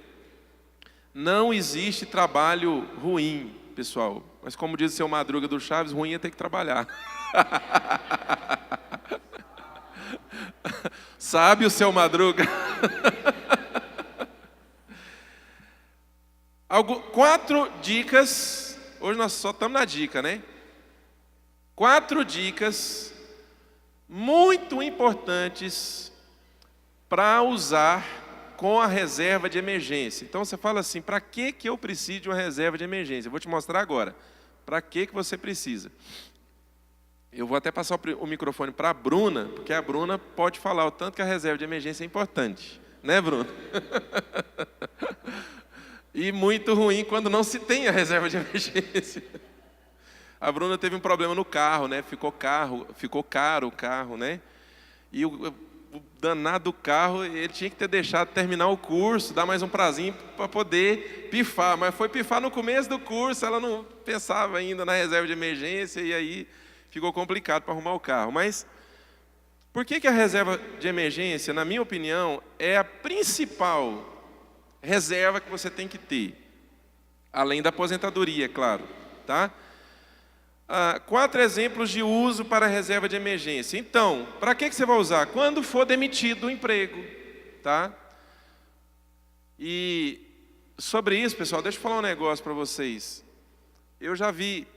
Não existe trabalho ruim, pessoal. Mas como diz o seu Madruga do Chaves, ruim é ter que trabalhar. Sabe o seu Madruga? 4 dicas. Hoje nós só estamos na dica, né? 4 dicas muito importantes para usar com a reserva de emergência. Então você fala assim, para que eu preciso de uma reserva de emergência? Eu vou te mostrar agora. Para que você precisa? Eu vou até passar o microfone para a Bruna, porque a Bruna pode falar o tanto que a reserva de emergência é importante. Né, Bruna? E muito ruim quando não se tem a reserva de emergência. A Bruna teve um problema no carro, né? Ficou caro o carro, né? E o danado do carro, ele tinha que ter deixado terminar o curso, dar mais um prazinho para poder pifar. Mas foi pifar no começo do curso, ela não pensava ainda na reserva de emergência e aí ficou complicado para arrumar o carro. Mas por que a reserva de emergência, na minha opinião, é a principal reserva que você tem que ter? Além da aposentadoria, é claro. Tá? 4 exemplos de uso para a reserva de emergência. Então, para que você vai usar? Quando for demitido do emprego. Tá? E sobre isso, pessoal, deixa eu falar um negócio para vocês. Eu já vi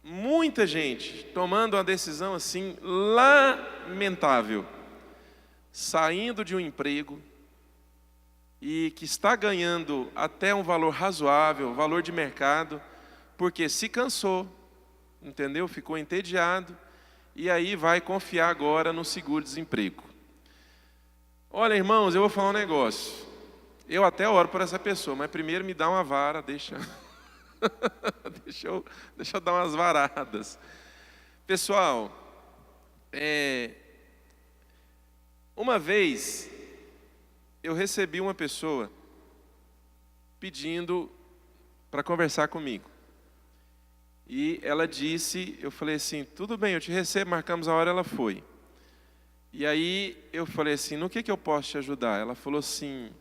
muita gente tomando uma decisão assim lamentável, saindo de um emprego e que está ganhando até um valor razoável, valor de mercado, porque se cansou, entendeu? Ficou entediado e aí vai confiar agora no seguro-desemprego. Olha, irmãos, eu vou falar um negócio. Eu até oro por essa pessoa, mas primeiro me dá uma vara, deixa eu dar umas varadas. Pessoal, uma vez eu recebi uma pessoa pedindo para conversar comigo. E ela disse, eu falei assim, tudo bem, eu te recebo, marcamos a hora, ela foi. E aí eu falei assim, no que eu posso te ajudar? Ela falou assim,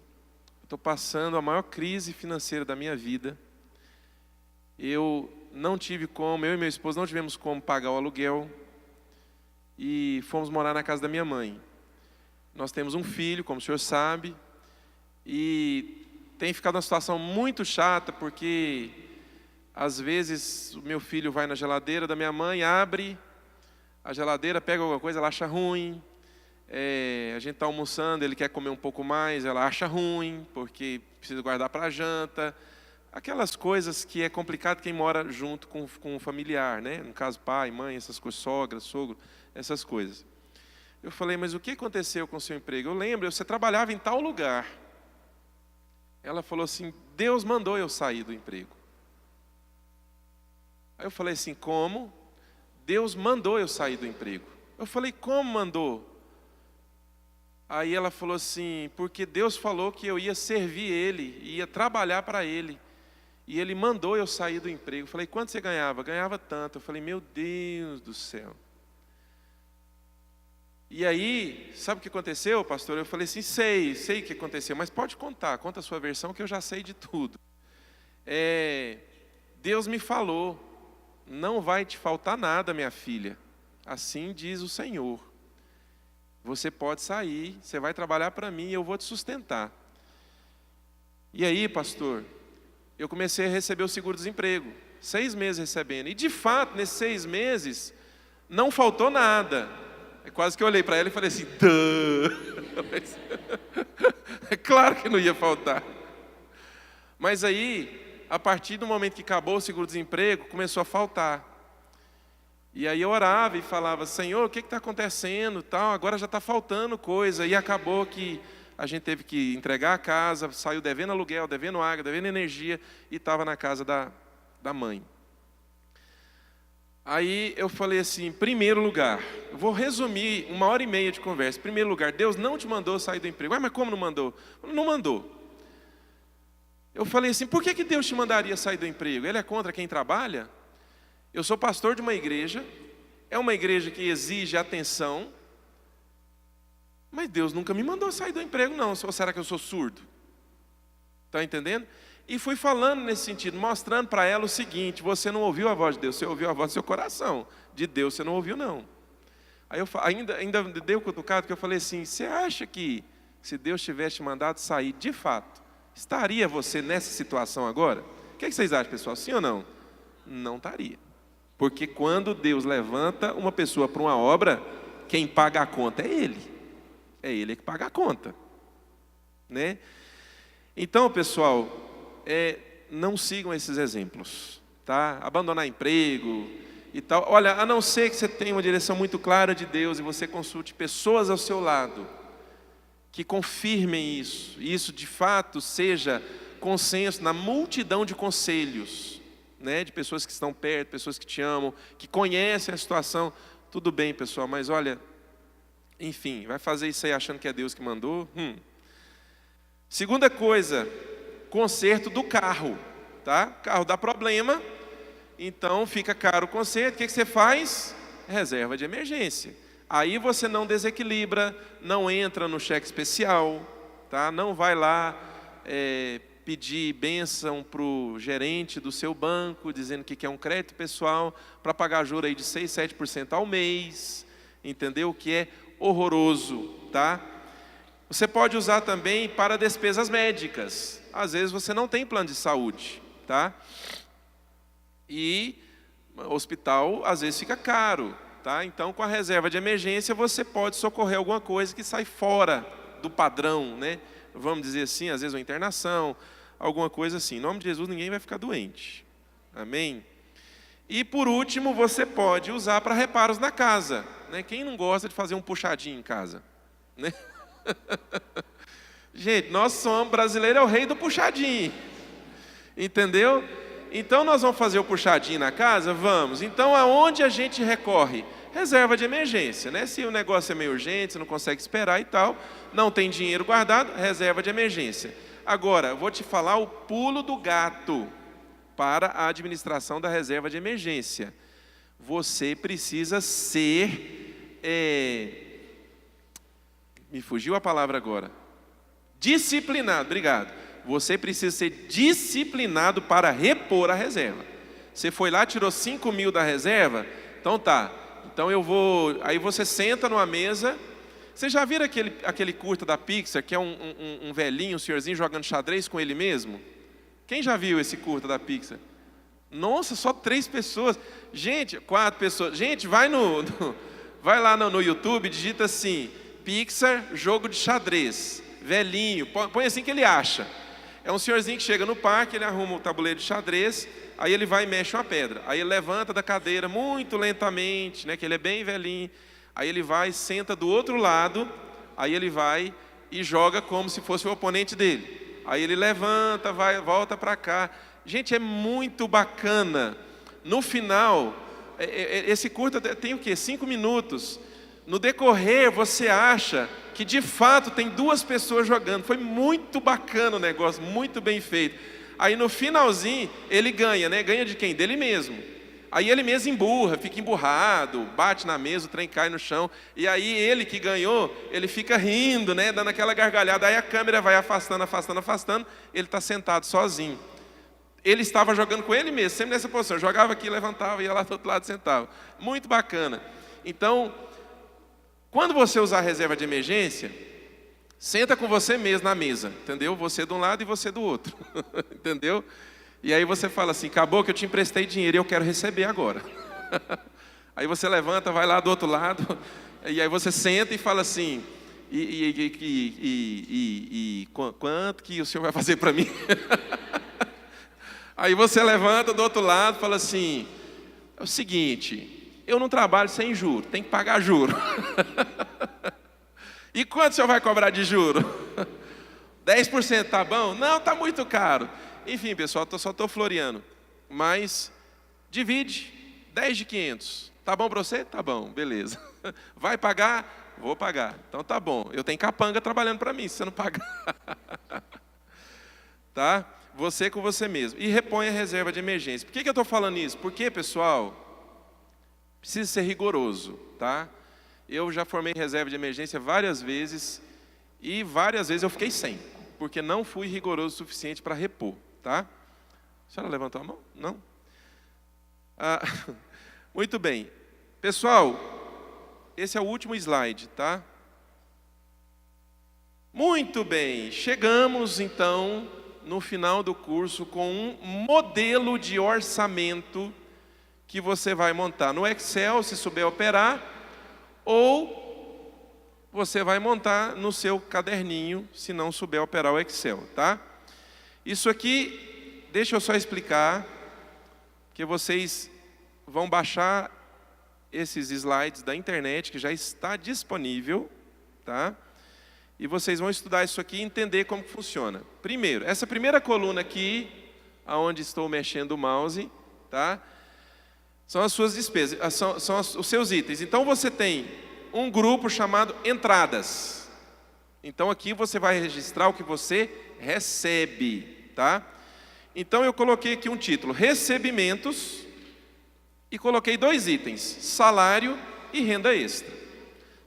eu estou passando a maior crise financeira da minha vida. Eu não tive como, eu e meu esposo não tivemos como pagar o aluguel e fomos morar na casa da minha mãe. Nós temos um filho, como o senhor sabe, e tem ficado uma situação muito chata, porque às vezes o meu filho vai na geladeira da minha mãe, abre a geladeira, pega alguma coisa, ela acha ruim. A gente está almoçando, ele quer comer um pouco mais, ela acha ruim, porque precisa guardar para a janta. Aquelas coisas que é complicado quem mora junto com um familiar, né? No caso, pai, mãe, essas coisas, sogra, sogro, essas coisas. Eu falei, mas o que aconteceu com o seu emprego? Eu lembro, você trabalhava em tal lugar. Ela falou assim, Deus mandou eu sair do emprego. Aí eu falei assim, como? Deus mandou eu sair do emprego. Eu falei, como mandou? Aí ela falou assim, porque Deus falou que eu ia servir Ele, ia trabalhar para Ele. E Ele mandou eu sair do emprego. Eu falei, quanto você ganhava? Ganhava tanto. Eu falei, meu Deus do céu. E aí, sabe o que aconteceu, pastor? Eu falei assim, sei o que aconteceu, mas pode contar, conta a sua versão que eu já sei de tudo. Deus me falou, não vai te faltar nada, minha filha. Assim diz o Senhor. Você pode sair, você vai trabalhar para mim e eu vou te sustentar. E aí, pastor, eu comecei a receber o seguro-desemprego. 6 meses recebendo. E de fato, nesses 6 meses, não faltou nada. Quase que eu olhei para ela e falei assim, é claro que não ia faltar. Mas aí, a partir do momento que acabou o seguro-desemprego, começou a faltar. E aí eu orava e falava, Senhor, o que está acontecendo? Tal, agora já está faltando coisa. E acabou que a gente teve que entregar a casa, saiu devendo aluguel, devendo água, devendo energia, e estava na casa da mãe. Aí eu falei assim, em primeiro lugar, eu vou resumir 1h30 de conversa. Em primeiro lugar, Deus não te mandou sair do emprego. Mas como não mandou? Não mandou. Eu falei assim, por que Deus te mandaria sair do emprego? Ele é contra quem trabalha? Eu sou pastor de uma igreja, é uma igreja que exige atenção, mas Deus nunca me mandou sair do emprego não, ou será que eu sou surdo? Está entendendo? E fui falando nesse sentido, mostrando para ela o seguinte, você não ouviu a voz de Deus, você ouviu a voz do seu coração, de Deus você não ouviu não. Aí eu ainda dei o cutucado que eu falei assim, você acha que se Deus tivesse te mandado sair de fato, estaria você nessa situação agora? O que vocês acham, pessoal, sim ou não? Não estaria. Porque quando Deus levanta uma pessoa para uma obra, quem paga a conta é Ele. É Ele que paga a conta. Né? Então, pessoal, não sigam esses exemplos. Tá? Abandonar emprego e tal. Olha, a não ser que você tenha uma direção muito clara de Deus e você consulte pessoas ao seu lado que confirmem isso. E isso, de fato, seja consenso na multidão de conselhos. Né, de pessoas que estão perto, pessoas que te amam, que conhecem a situação, tudo bem, pessoal, mas olha, enfim, vai fazer isso aí achando que é Deus que mandou? Segunda coisa, conserto do carro, tá? O carro dá problema, então fica caro o conserto, o que você faz? Reserva de emergência. Aí você não desequilibra, não entra no cheque especial, tá? Não vai lá pedir bênção para o gerente do seu banco, dizendo que quer um crédito pessoal para pagar juros aí de 6, 7% ao mês, entendeu? O que é horroroso, tá? Você pode usar também para despesas médicas. Às vezes você não tem plano de saúde, tá? E o hospital às vezes fica caro, tá? Então com a reserva de emergência você pode socorrer alguma coisa que sai fora do padrão, né? Vamos dizer assim, às vezes uma internação, alguma coisa assim. Em nome de Jesus, ninguém vai ficar doente. Amém? E por último, você pode usar para reparos na casa. Né? Quem não gosta de fazer um puxadinho em casa? Né? Gente, nós somos, brasileiro é o rei do puxadinho. Entendeu? Então nós vamos fazer o puxadinho na casa? Vamos. Então aonde a gente recorre? Reserva de emergência, né? Se o negócio é meio urgente, você não consegue esperar e tal, não tem dinheiro guardado, reserva de emergência. Agora, vou te falar o pulo do gato para a administração da reserva de emergência. Você precisa ser, me fugiu a palavra agora, disciplinado, obrigado. Você precisa ser disciplinado para repor a reserva. Você foi lá, tirou 5 mil da reserva, então tá. Então aí você senta numa mesa. Você já viram aquele curta da Pixar, que é um velhinho, um senhorzinho jogando xadrez com ele mesmo? Quem já viu esse curta da Pixar? Nossa, só 3 pessoas. Gente, 4 pessoas. Gente, vai lá no YouTube, digita assim, Pixar, jogo de xadrez. Velhinho, põe assim que ele acha. É um senhorzinho que chega no parque, ele arruma o tabuleiro de xadrez, aí ele vai e mexe uma pedra. Aí ele levanta da cadeira muito lentamente, né, que ele é bem velhinho. Aí ele vai, senta do outro lado, aí ele vai e joga como se fosse o oponente dele. Aí ele levanta, volta para cá. Gente, é muito bacana, No final, esse curta tem o quê? 5 minutos. No decorrer, você acha que de fato tem 2 pessoas jogando. Foi muito bacana o negócio, muito bem feito. Aí no finalzinho, ele ganha, né? Ganha de quem? Dele mesmo. Aí ele mesmo emburra, fica emburrado, bate na mesa, o trem cai no chão. E aí ele que ganhou, ele fica rindo, né? Dando aquela gargalhada. Aí a câmera vai afastando, afastando, afastando. Ele está sentado sozinho. Ele estava jogando com ele mesmo, sempre nessa posição. Jogava aqui, levantava, ia lá do outro lado, sentava. Muito bacana. Então, quando você usar a reserva de emergência, senta com você mesmo na mesa, entendeu? Você de um lado e você do outro, entendeu? E aí você fala assim, acabou que eu te emprestei dinheiro e eu quero receber agora. Aí você levanta, vai lá do outro lado, e aí você senta e fala assim, quanto que o senhor vai fazer para mim? Aí você levanta do outro lado e fala assim, é o seguinte, eu não trabalho sem juro, tem que pagar juro. E quanto o senhor vai cobrar de juro? 10%, tá bom? Não, tá muito caro. Enfim, pessoal, só estou floreando. Mas divide 10 de 500. Tá bom para você? Tá bom, beleza. Vai pagar? Vou pagar. Então tá bom. Eu tenho capanga trabalhando para mim, se você não pagar. Tá? Você com você mesmo. E repõe a reserva de emergência. Por que eu estou falando isso? Porque, pessoal, precisa ser rigoroso, tá? Eu já formei reserva de emergência várias vezes e várias vezes eu fiquei sem, porque não fui rigoroso o suficiente para repor, tá? A senhora levantou a mão? Não? Muito bem. Pessoal, esse é o último slide, tá? Muito bem. Chegamos, então, no final do curso com um modelo de orçamento que você vai montar no Excel, se souber operar, ou você vai montar no seu caderninho, se não souber operar o Excel, tá? Isso aqui, deixa eu só explicar, que vocês vão baixar esses slides da internet, que já está disponível, tá? E vocês vão estudar isso aqui e entender como funciona. Primeiro, essa primeira coluna aqui, aonde estou mexendo o mouse, tá? São as suas despesas, são os seus itens. Então você tem um grupo chamado entradas. Então aqui você vai registrar o que você recebe, tá? Então eu coloquei aqui um título, recebimentos, e coloquei 2 itens, salário e renda extra.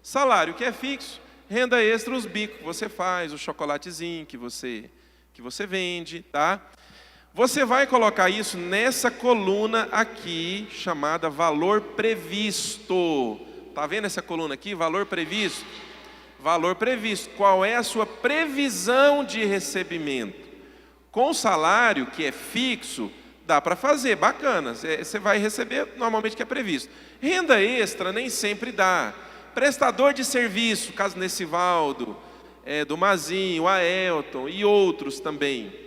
Salário que é fixo, renda extra, os bicos que você faz, o chocolatezinho que você vende, tá? Você vai colocar isso nessa coluna aqui, chamada valor previsto. Tá vendo essa coluna aqui, valor previsto? Valor previsto. Qual é a sua previsão de recebimento? Com salário, que é fixo, dá para fazer, bacana. Você vai receber normalmente o que é previsto. Renda extra nem sempre dá. Prestador de serviço, caso Nessivaldo, do Mazinho, Aelton e outros também,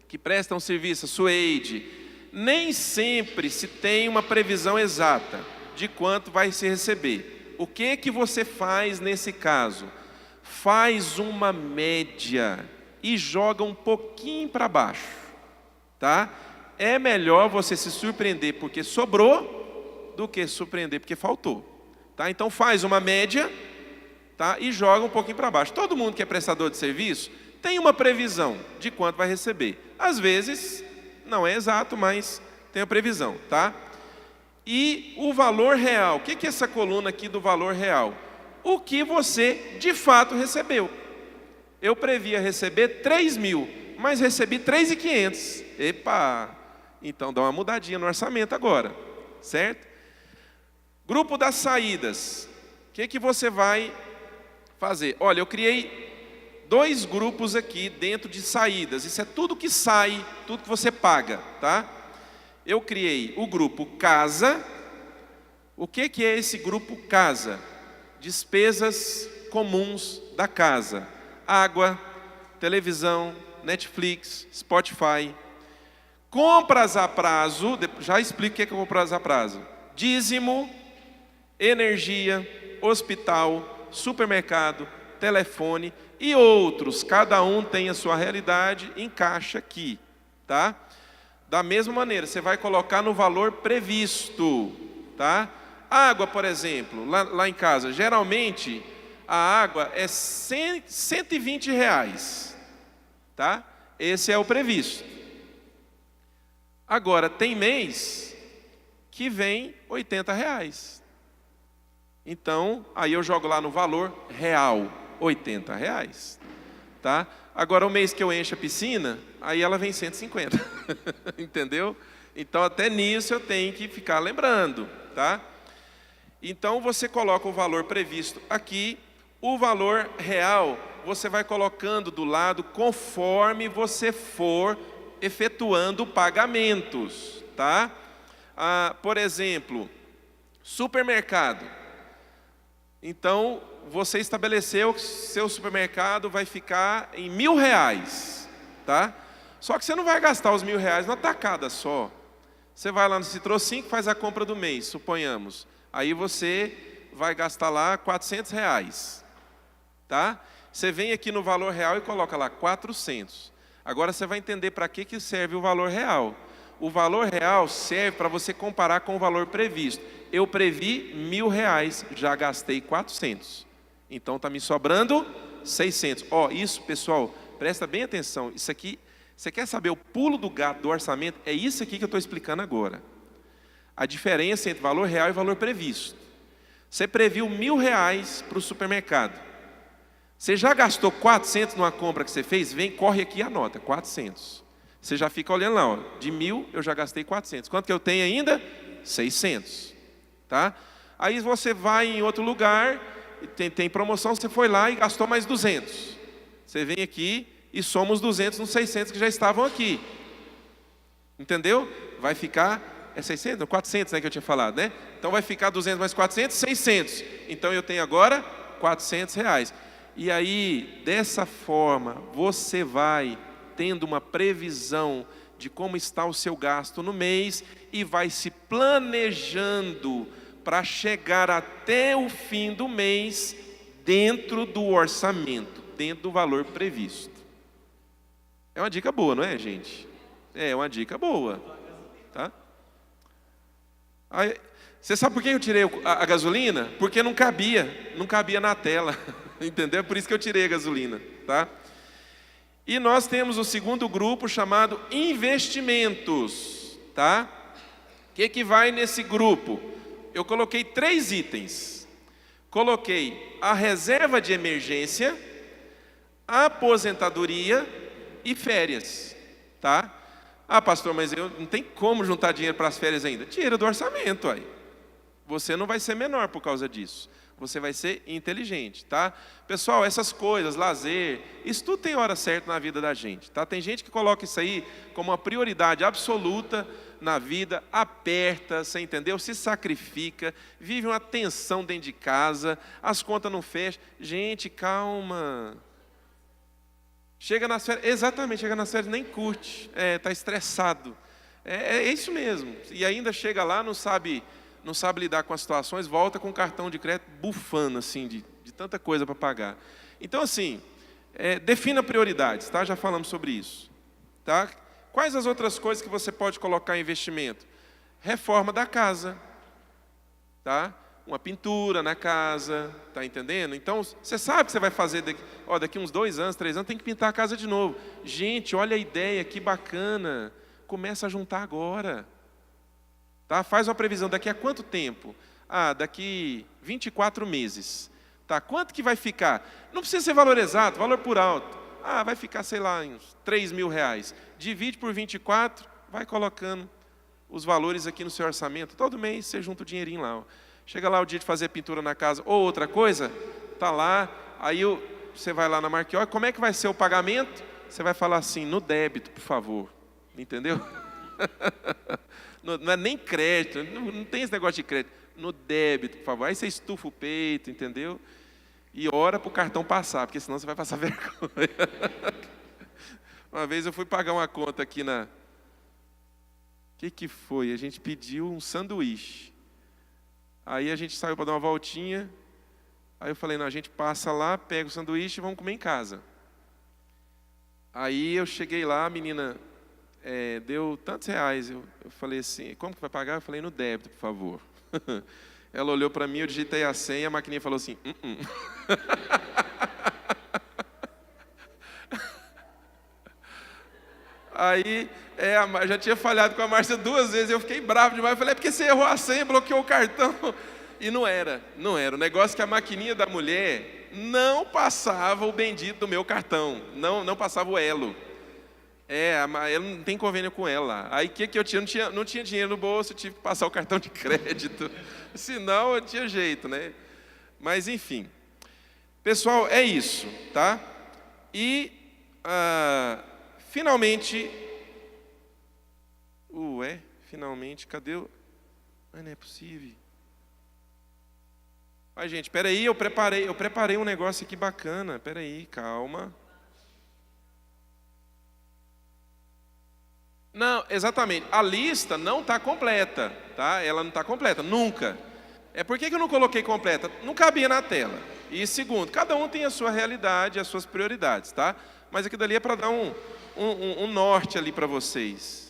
que prestam serviço, a Suede, nem sempre se tem uma previsão exata de quanto vai se receber. O que você faz nesse caso? Faz uma média e joga um pouquinho para baixo, tá? É melhor você se surpreender porque sobrou do que surpreender porque faltou, tá? Então faz uma média, tá? E joga um pouquinho para baixo. Todo mundo que é prestador de serviço tem uma previsão de quanto vai receber. Às vezes não é exato, mas tem a previsão, tá? E o valor real, o que é essa coluna aqui do valor real? O que você de fato recebeu. Eu previa receber 3.000, mas recebi 3.500. Epa! Então dá uma mudadinha no orçamento agora, certo? Grupo das saídas. O que você vai fazer? Olha, eu criei 2 grupos aqui dentro de saídas. Isso é tudo que sai, tudo que você paga, tá? Eu criei o grupo casa. O que é esse grupo casa? Despesas comuns da casa. Água, televisão, Netflix, Spotify. Compras a prazo, já explico o que é compras a prazo. Dízimo, energia, hospital, supermercado, telefone e outros. Cada um tem a sua realidade, encaixa aqui, tá? Da mesma maneira, você vai colocar no valor previsto, tá? Água, por exemplo, lá em casa, geralmente a água é 120 reais, tá? Esse é o previsto. Agora, tem mês que vem 80 reais. Então, aí eu jogo lá no valor real, 80 reais, tá? Agora, o mês que eu encho a piscina, aí ela vem 150, entendeu? Então, até nisso eu tenho que ficar lembrando, tá? Então, você coloca o valor previsto aqui, o valor real, você vai colocando do lado conforme você for efetuando pagamentos, tá? Por exemplo, supermercado. Então, você estabeleceu que seu supermercado vai ficar em R$1.000, tá? Só que você não vai gastar os R$1.000 na tacada só. Você vai lá no Citrocin, faz a compra do mês, suponhamos. Aí você vai gastar lá R$400, tá? Você vem aqui no valor real e coloca lá 400. Agora você vai entender para que serve o valor real. O valor real serve para você comparar com o valor previsto. Eu previ R$1.000, já gastei 400. Então está me sobrando 600. Isso, pessoal, presta bem atenção. Isso aqui, você quer saber o pulo do gato do orçamento? É isso aqui que eu estou explicando agora. A diferença entre valor real e valor previsto. Você previu R$1.000 para o supermercado. Você já gastou 400 numa compra que você fez? Corre aqui e anota, 400. Você já fica olhando lá, de 1.000 eu já gastei 400. Quanto que eu tenho ainda? 600. Tá? Aí você vai em outro lugar, tem promoção, você foi lá e gastou mais 200. Você vem aqui e soma os 200 nos 600 que já estavam aqui. Entendeu? Vai ficar... É 600? 400, né, que eu tinha falado, né? Então vai ficar 200 mais 400, 600. Então eu tenho agora R$400. E aí, dessa forma, você vai tendo uma previsão de como está o seu gasto no mês e vai se planejando para chegar até o fim do mês dentro do orçamento, dentro do valor previsto. É uma dica boa, não é, gente? É uma dica boa, tá? Aí, você sabe por que eu tirei a gasolina? Porque não cabia na tela, entendeu? Por isso que eu tirei a gasolina, tá? E nós temos o segundo grupo chamado investimentos, tá? O que vai nesse grupo? Eu coloquei 3 itens. Coloquei a reserva de emergência, a aposentadoria e férias, tá? Pastor, mas eu não tem como juntar dinheiro para as férias ainda. Tira do orçamento aí. Você não vai ser menor por causa disso. Você vai ser inteligente, tá? Pessoal, essas coisas, lazer, isso tudo tem hora certa na vida da gente, tá? Tem gente que coloca isso aí como uma prioridade absoluta na vida, aperta, você entendeu? Se sacrifica, vive uma tensão dentro de casa, as contas não fecham. Gente, calma. Chega nas férias, exatamente, chega nas férias nem curte, está estressado. É isso mesmo. E ainda chega lá, não sabe lidar com as situações, volta com o cartão de crédito bufando, assim, de tanta coisa para pagar. Então, assim, defina prioridades, tá? Já falamos sobre isso. Tá? Quais as outras coisas que você pode colocar em investimento? Reforma da casa, tá? Uma pintura na casa, tá entendendo? Então, você sabe que você vai fazer daqui uns 2 anos, 3 anos, tem que pintar a casa de novo. Gente, olha a ideia, que bacana. Começa a juntar agora. Tá? Faz uma previsão, daqui a quanto tempo? Daqui 24 meses. Tá? Quanto que vai ficar? Não precisa ser valor exato, valor por alto. Vai ficar, sei lá, uns R$3.000. Divide por 24, vai colocando os valores aqui no seu orçamento. Todo mês você junta o dinheirinho lá. Chega lá o dia de fazer pintura na casa ou outra coisa, tá lá, aí você vai lá na Marquiori, como é que vai ser o pagamento? Você vai falar assim, no débito, por favor. Entendeu? Não é nem crédito, não tem esse negócio de crédito. No débito, por favor. Aí você estufa o peito, entendeu? E ora para o cartão passar, porque senão você vai passar vergonha. Uma vez eu fui pagar uma conta aqui na... O que foi? A gente pediu um sanduíche. Aí a gente saiu para dar uma voltinha. Aí eu falei, não, a gente passa lá, pega o sanduíche e vamos comer em casa. Aí eu cheguei lá, a menina deu tantos reais. Eu falei assim, como que vai pagar? Eu falei, no débito, por favor. Ela olhou para mim, eu digitei a senha, a maquininha falou assim, Aí, já tinha falhado com a Márcia 2 vezes, eu fiquei bravo demais. Eu falei, é porque você errou a senha, bloqueou o cartão. E não era. O negócio é que a maquininha da mulher não passava o bendito do meu cartão. Não passava o elo. Eu não tem convênio com ela. Aí o que eu tinha? Não tinha dinheiro no bolso, eu tive que passar o cartão de crédito. Senão eu tinha jeito, né? Mas enfim. Pessoal, é isso, tá? E finalmente, cadê o... não é possível. Gente, espera aí, eu preparei um negócio aqui bacana. Espera aí, calma. Não, exatamente. A lista não está completa, tá? Ela não está completa, nunca. Por que eu não coloquei completa? Não cabia na tela. E segundo, cada um tem a sua realidade, as suas prioridades, tá? Mas aquilo dali é para dar um norte ali para vocês.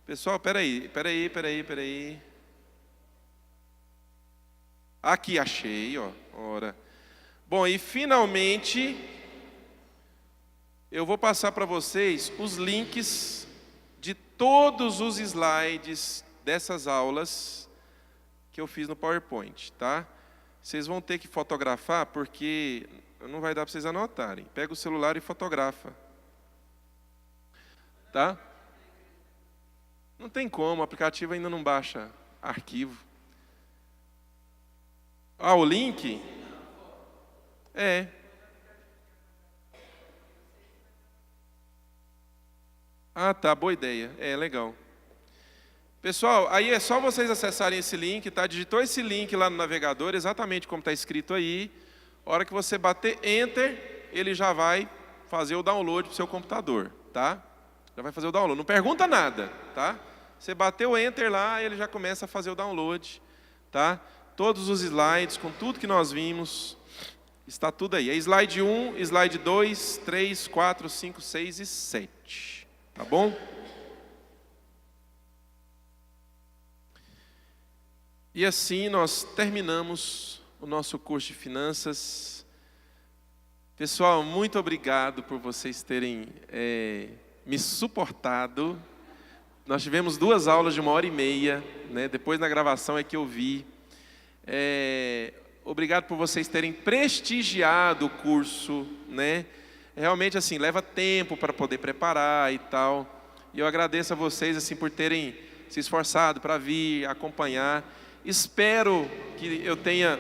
Pessoal, peraí. Aqui, achei, ó. Ora. Bom, e finalmente, eu vou passar para vocês os links de todos os slides dessas aulas que eu fiz no PowerPoint, tá? Vocês vão ter que fotografar, porque não vai dar para vocês anotarem. Pega o celular e fotografa. Tá? Não tem como, o aplicativo ainda não baixa arquivo. O link? Tá, boa ideia. Legal. Pessoal, aí é só vocês acessarem esse link, tá? Digitou esse link lá no navegador, exatamente como está escrito aí. A hora que você bater Enter, ele já vai fazer o download para o seu computador, tá? Já vai fazer o download. Não pergunta nada, tá? Você bateu Enter lá, ele já começa a fazer o download, tá? Todos os slides, com tudo que nós vimos, está tudo aí. É slide 1, slide 2, 3, 4, 5, 6 e 7. Tá bom? E assim nós terminamos o nosso curso de finanças. Pessoal, muito obrigado por vocês terem me suportado. Nós tivemos 2 aulas de 1h30, né? Depois na gravação é que eu vi. Obrigado por vocês terem prestigiado o curso, né? Realmente assim, leva tempo para poder preparar e tal. E eu agradeço a vocês assim por terem se esforçado para vir acompanhar. Espero que eu tenha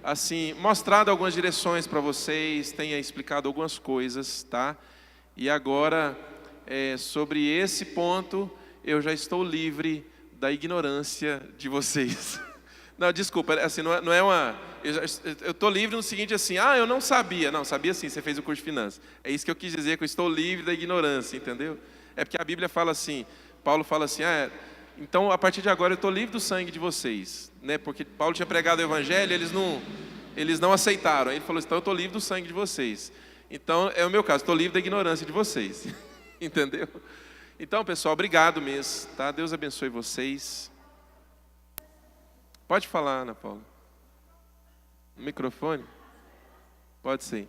assim mostrado algumas direções para vocês, tenha explicado algumas coisas, tá? E agora sobre esse ponto eu já estou livre da ignorância de vocês. Não, desculpa, assim, não é uma... Eu estou livre no seguinte assim, eu não sabia. Não, sabia sim, você fez o curso de finanças. É isso que eu quis dizer, que eu estou livre da ignorância, entendeu? É porque a Bíblia fala assim, Paulo fala assim, então a partir de agora eu estou livre do sangue de vocês, né? Porque Paulo tinha pregado o evangelho, eles não aceitaram. Aí ele falou assim, então eu estou livre do sangue de vocês. Então é o meu caso, estou livre da ignorância de vocês, entendeu? Então, pessoal, obrigado mesmo, tá? Deus abençoe vocês. Pode falar, Ana Paula. No microfone? Pode ser.